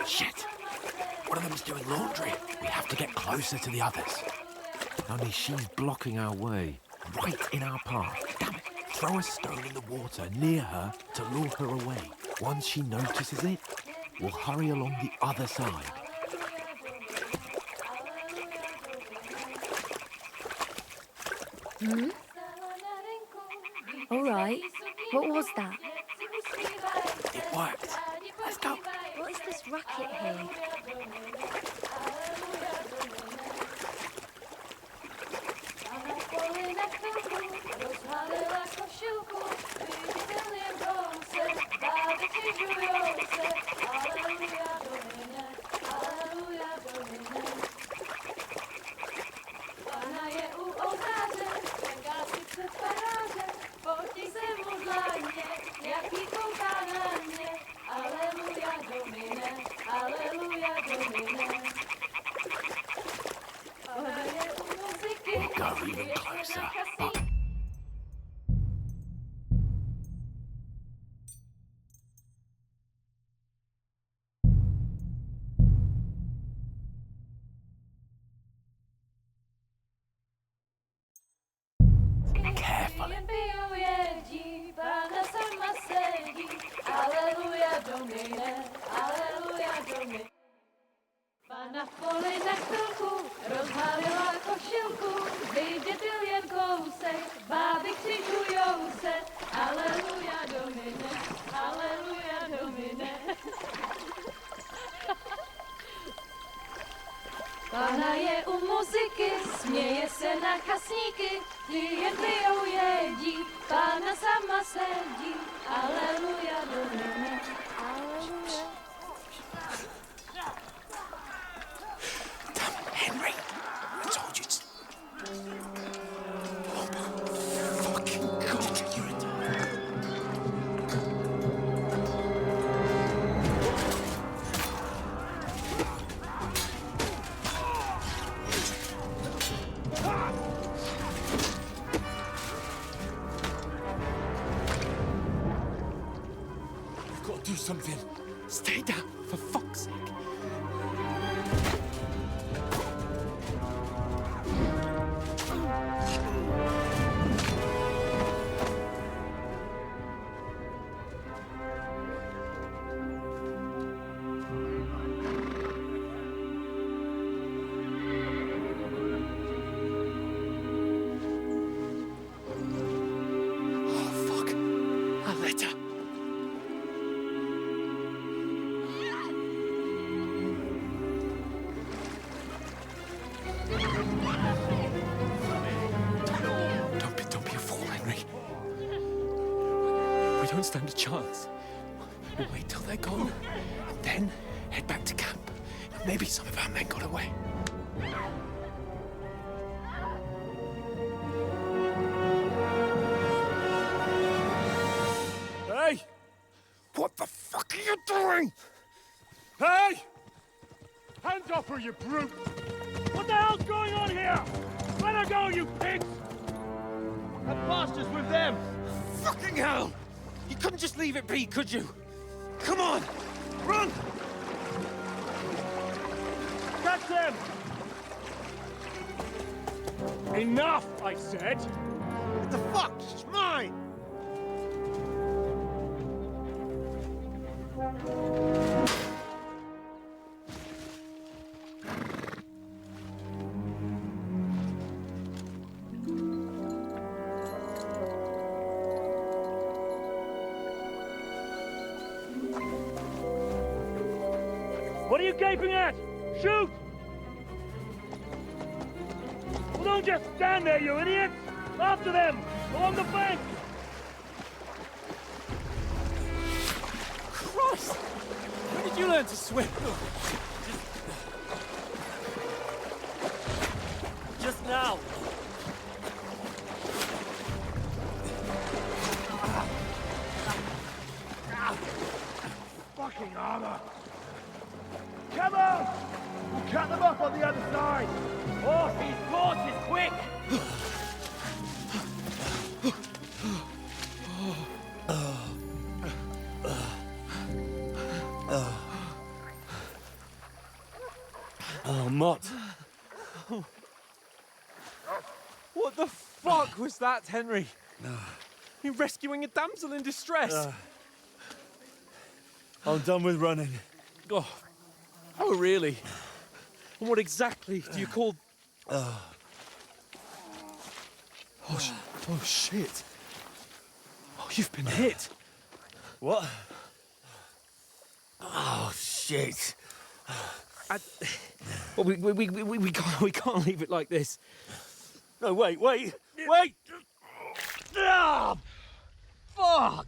Shit! One of them's doing laundry. We have to get closer to the others. Only she's blocking our way, right in our path. Damn it! Throw a stone in the water near her to lure her away. Once she notices it, we'll hurry along the other side. All right. What was that? It worked. Let's go. What is this racket here? We'll go even closer. But carefully. Pana v poli na chvilku rozhalila košilku, vyjde byl jen kousek, báby křižujou se, aleluja domine, aleluja domine. Pana je u muziky, směje se na chasníky, ty jen pijou jedí, Pána sama sedí, aleluja domine, aleluja. Henry, I told you to... Oh my fucking God, you're a... We've got to do something. Stay down, for fuck's sake. Don't be a fool, Henry. We don't stand a chance. We'll wait till they're gone, and then head back to camp. Maybe some of our men got away. Hey! What the fuck are you doing? Hey! Hands off her, you brute! What the hell's going on here? Let her go, you pigs! That bastard's with them! Fucking hell! You couldn't just leave it be, could you? Come on! Run! Catch them! Enough, I said! What the fuck? She's mine! What are you gaping at? Shoot! Well, don't just stand there, you idiots! After them! Along the bank! Christ! When did you learn to swim? Just now! Fucking armor! Come on! We'll cut them off on the other side! Horses, quick! Oh, Mott. What the fuck was that, Henry? You're rescuing a damsel in distress. I'm done with running. Oh, really? And what exactly do you call... Oh, shit. You've been hit. What? Oh, shit. Well, we can't leave it like this. No, wait! Ah, fuck!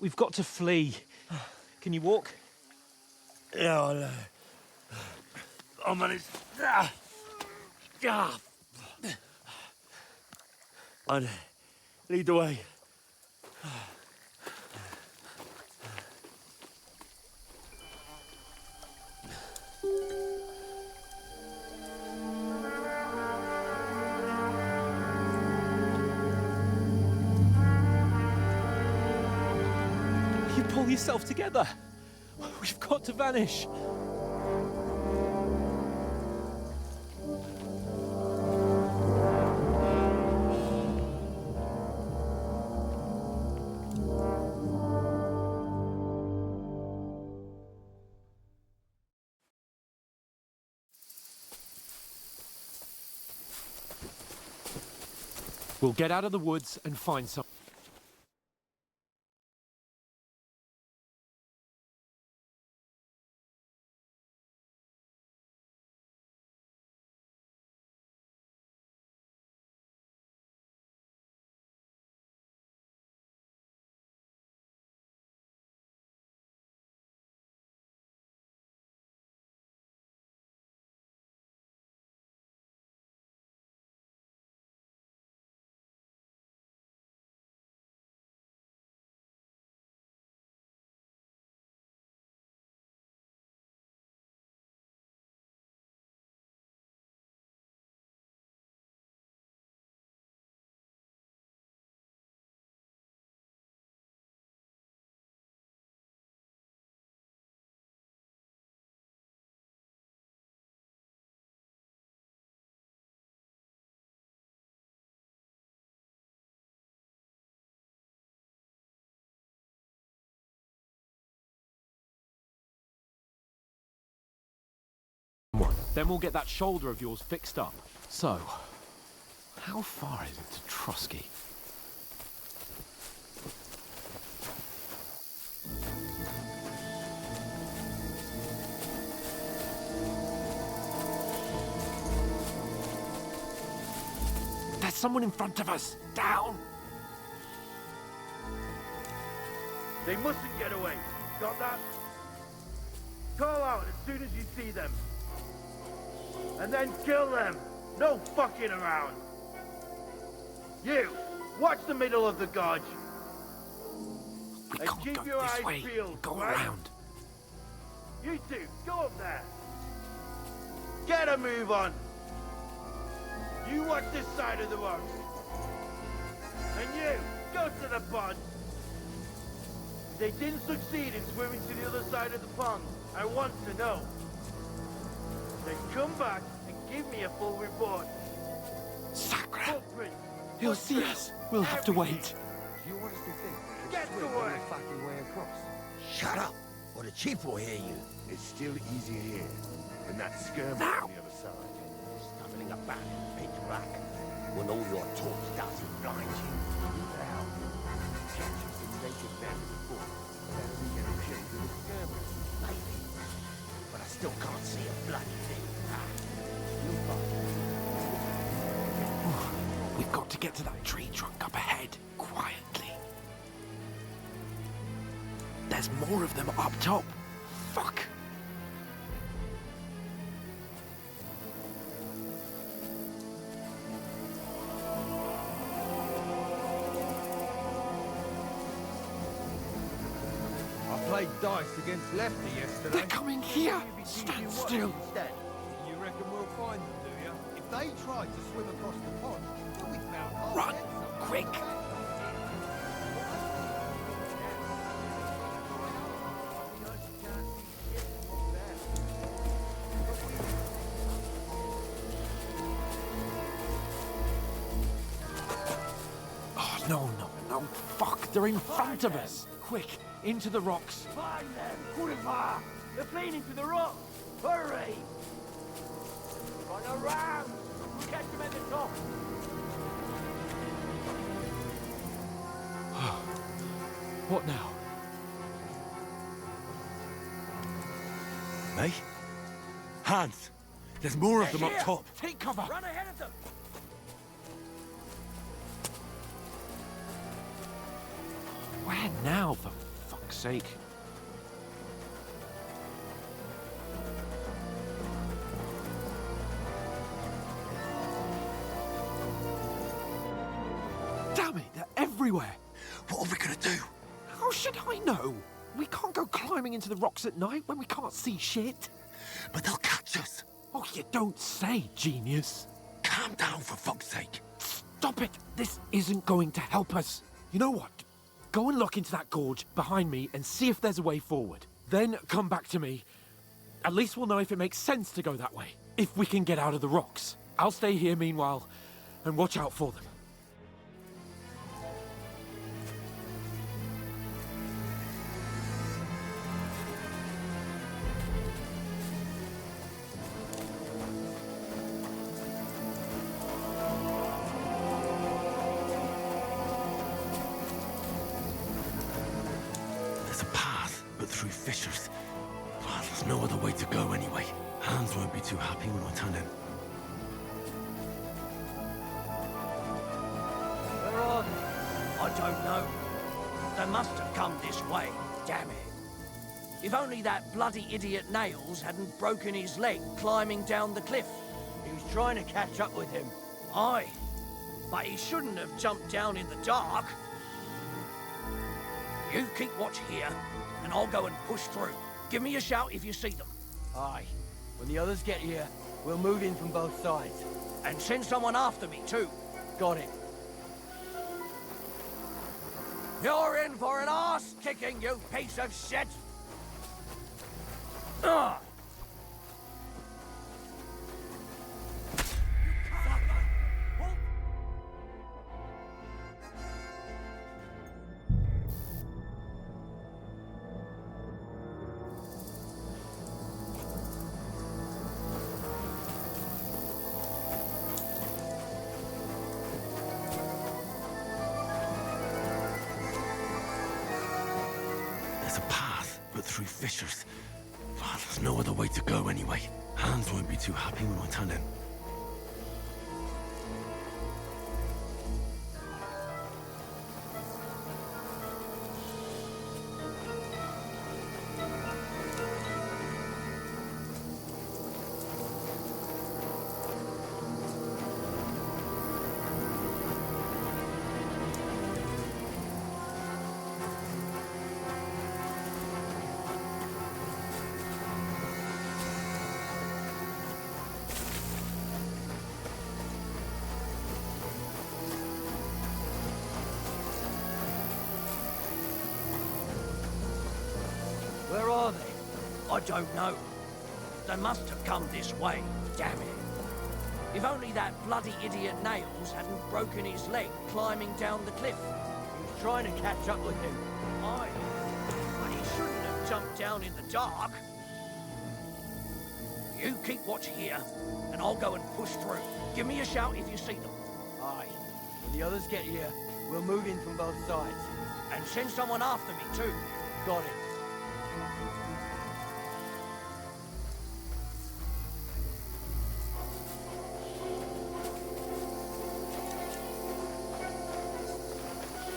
We've got to flee. Can you walk? Yeah, I'll manage. I'd lead the way. You pull yourself together. We've got to vanish. We'll get out of the woods and find some. Then we'll get that shoulder of yours fixed up. So, how far is it to Trotsky? There's someone in front of us! Down! They mustn't get away. Got that? Call out as soon as you see them. And then kill them. No fucking around. You, watch the middle of the gorge. And keep your eyes peeled. Go right? around. You two, go up there. Get a move on. You watch this side of the rocks. And you, go to the pond. If they didn't succeed in swimming to the other side of the pond, I want to know. Then come back and give me a full report. Sacra! He'll see us. We'll have to wait. You want us to think? Get to work! Fucking way across. Shut up, or the chief will hear you. It's still easier here than that skirmish on the other side. Stumbling about in pitch black when all your talk doesn't blind you. Who the hell? Capture some naked men before. Then we get a chance in the skirmish. Maybe. But I still can't see a bloody thing. You'll find We've got to get to that tree trunk up ahead, quietly. There's more of them up top. Fuck. I played dice against Lefty yesterday. They're coming here. Stand still. You reckon we'll find them, do you? If they tried to swim across the pond, then we found our Run, heads up. quick. Oh, no. Fuck, they're in front of us. Quick, into the rocks. Find them! Kurva! They're fleeing into the rocks! Hurry! Run around! We'll catch them at the top! What now? Mate? Hans! There's more of them up top. Take cover! Run ahead of them! Where now, for fuck's sake? Damn it, they're everywhere! What are we gonna do? How should I know? We can't go climbing into the rocks at night when we can't see shit. But they'll catch us. Oh, you don't say, genius. Calm down, for fuck's sake. Stop it! This isn't going to help us. You know what? Go and look into that gorge behind me and see if there's a way forward. Then come back to me. At least we'll know if it makes sense to go that way. If we can get out of the rocks. I'll stay here meanwhile and watch out for them. There's a path, but through fissures. Well, there's no other way to go anyway. Hans won't be too happy when I tell him. Where are they? I don't know. They must have come this way. Damn it. If only that bloody idiot Nails hadn't broken his leg climbing down the cliff. He was trying to catch up with him. Aye. But he shouldn't have jumped down in the dark. You keep watch here, and I'll go and push through. Give me a shout if you see them. Aye. When the others get here, we'll move in from both sides. And send someone after me, too. Got it. You're in for an arse-kicking, you piece of shit! Ugh! There's a path, but through fissures. Well, there's no other way to go anyway. Hans won't be too happy when I tell him. Where are they? I don't know. They must have come this way. Damn it. If only that bloody idiot Nails hadn't broken his leg climbing down the cliff. He was trying to catch up with him. Aye. But he shouldn't have jumped down in the dark. You keep watch here, and I'll go and push through. Give me a shout if you see them. Aye. When the others get here, we'll move in from both sides. And send someone after me, too. Got it.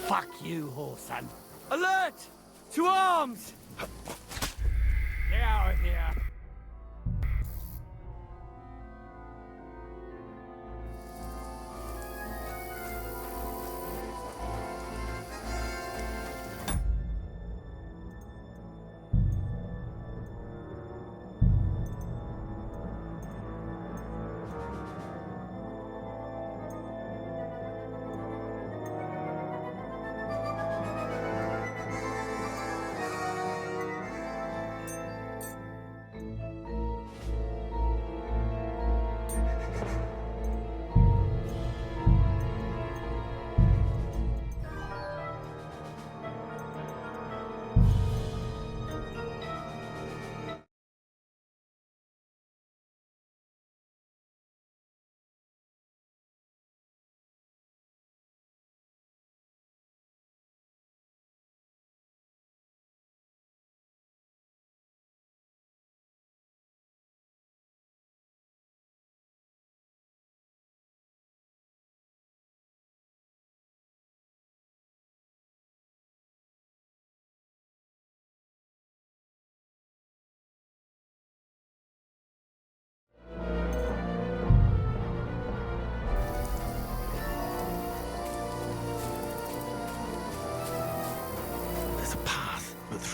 Fuck you, Horsan. Alert! To arms! Get out of here.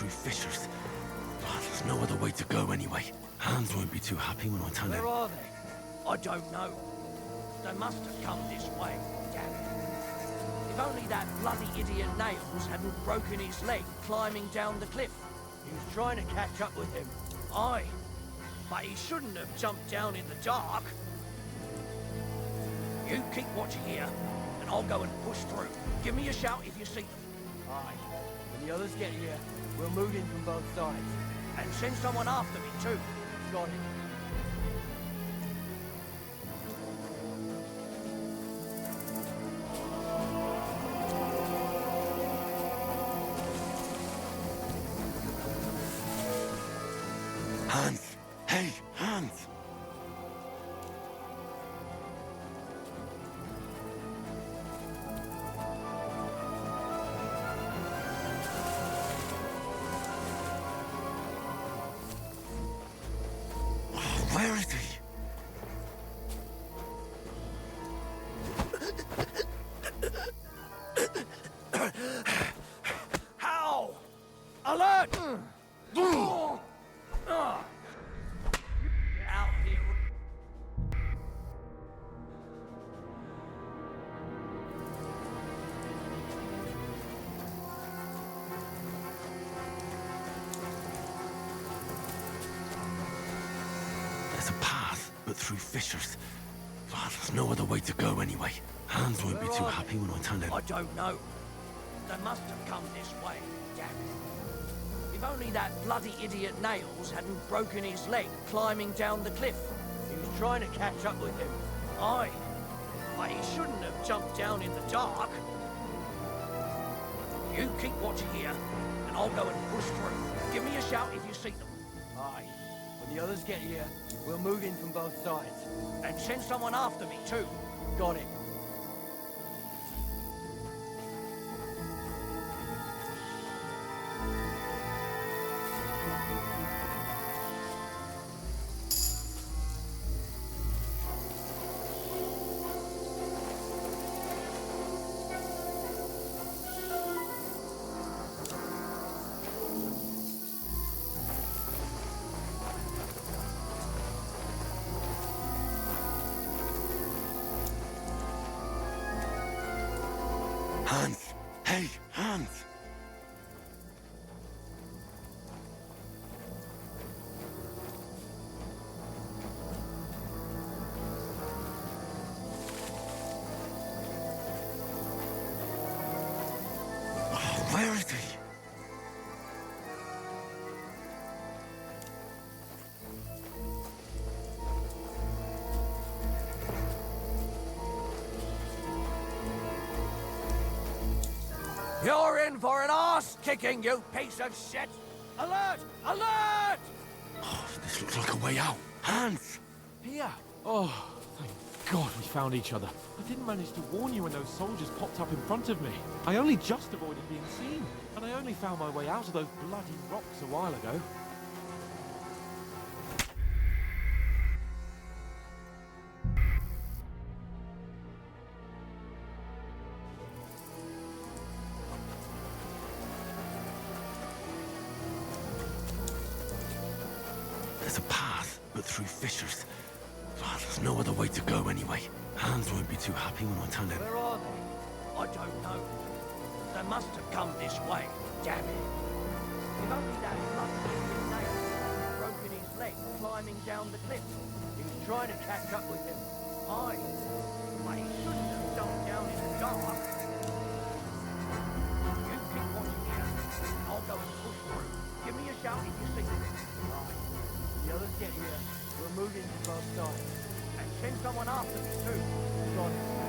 through fissures. Oh, there's no other way to go anyway. Hans won't be too happy when I tell him. Where are they? I don't know. They must have come this way, damn it. If only that bloody idiot Nails hadn't broken his leg climbing down the cliff. He was trying to catch up with him. Aye, but he shouldn't have jumped down in the dark. You keep watch here, and I'll go and push through. Give me a shout if you see them. Aye. When the others get here, we'll move in from both sides. And send someone after me too. Got it. Hans! Hey, Hans! Where is he? How? Alert! Get out here. There's a path, but through fissures. Oh, there's no other way to go anyway. Hans won't be too happy when I tell him. I don't know. They must have come this way, damn it. If only that bloody idiot Nails hadn't broken his leg climbing down the cliff. He was trying to catch up with him. Aye, but he shouldn't have jumped down in the dark. You keep watch here, and I'll go and push through. Give me a shout if you see them. Aye. When the others get here, we'll move in from both sides. And send someone after me too. Got it. Hans! Hey, Hans! Oh, where is he? You're in for an arse-kicking, you piece of shit! Alert! Alert! Oh, this looks like a way out. Hans! Here. Oh, thank God we found each other. I didn't manage to warn you when those soldiers popped up in front of me. I only just avoided being seen, and I only found my way out of those bloody rocks a while ago. There's a path, but through fissures. Oh, there's no other way to go anyway. Hans won't be too happy when I tell him. Where are they? I don't know. They must have come this way, damn it. If only that bloody idiot Nails hadn't broken his leg climbing down the cliff. He was trying to catch up with him. Aye, but he shouldn't have jumped down in the dark. You keep watching here, and I'll go and push through. Give me a shout if you see them. Aye. When the others get here, we'll move in from both sides. And send someone after me too. Got it.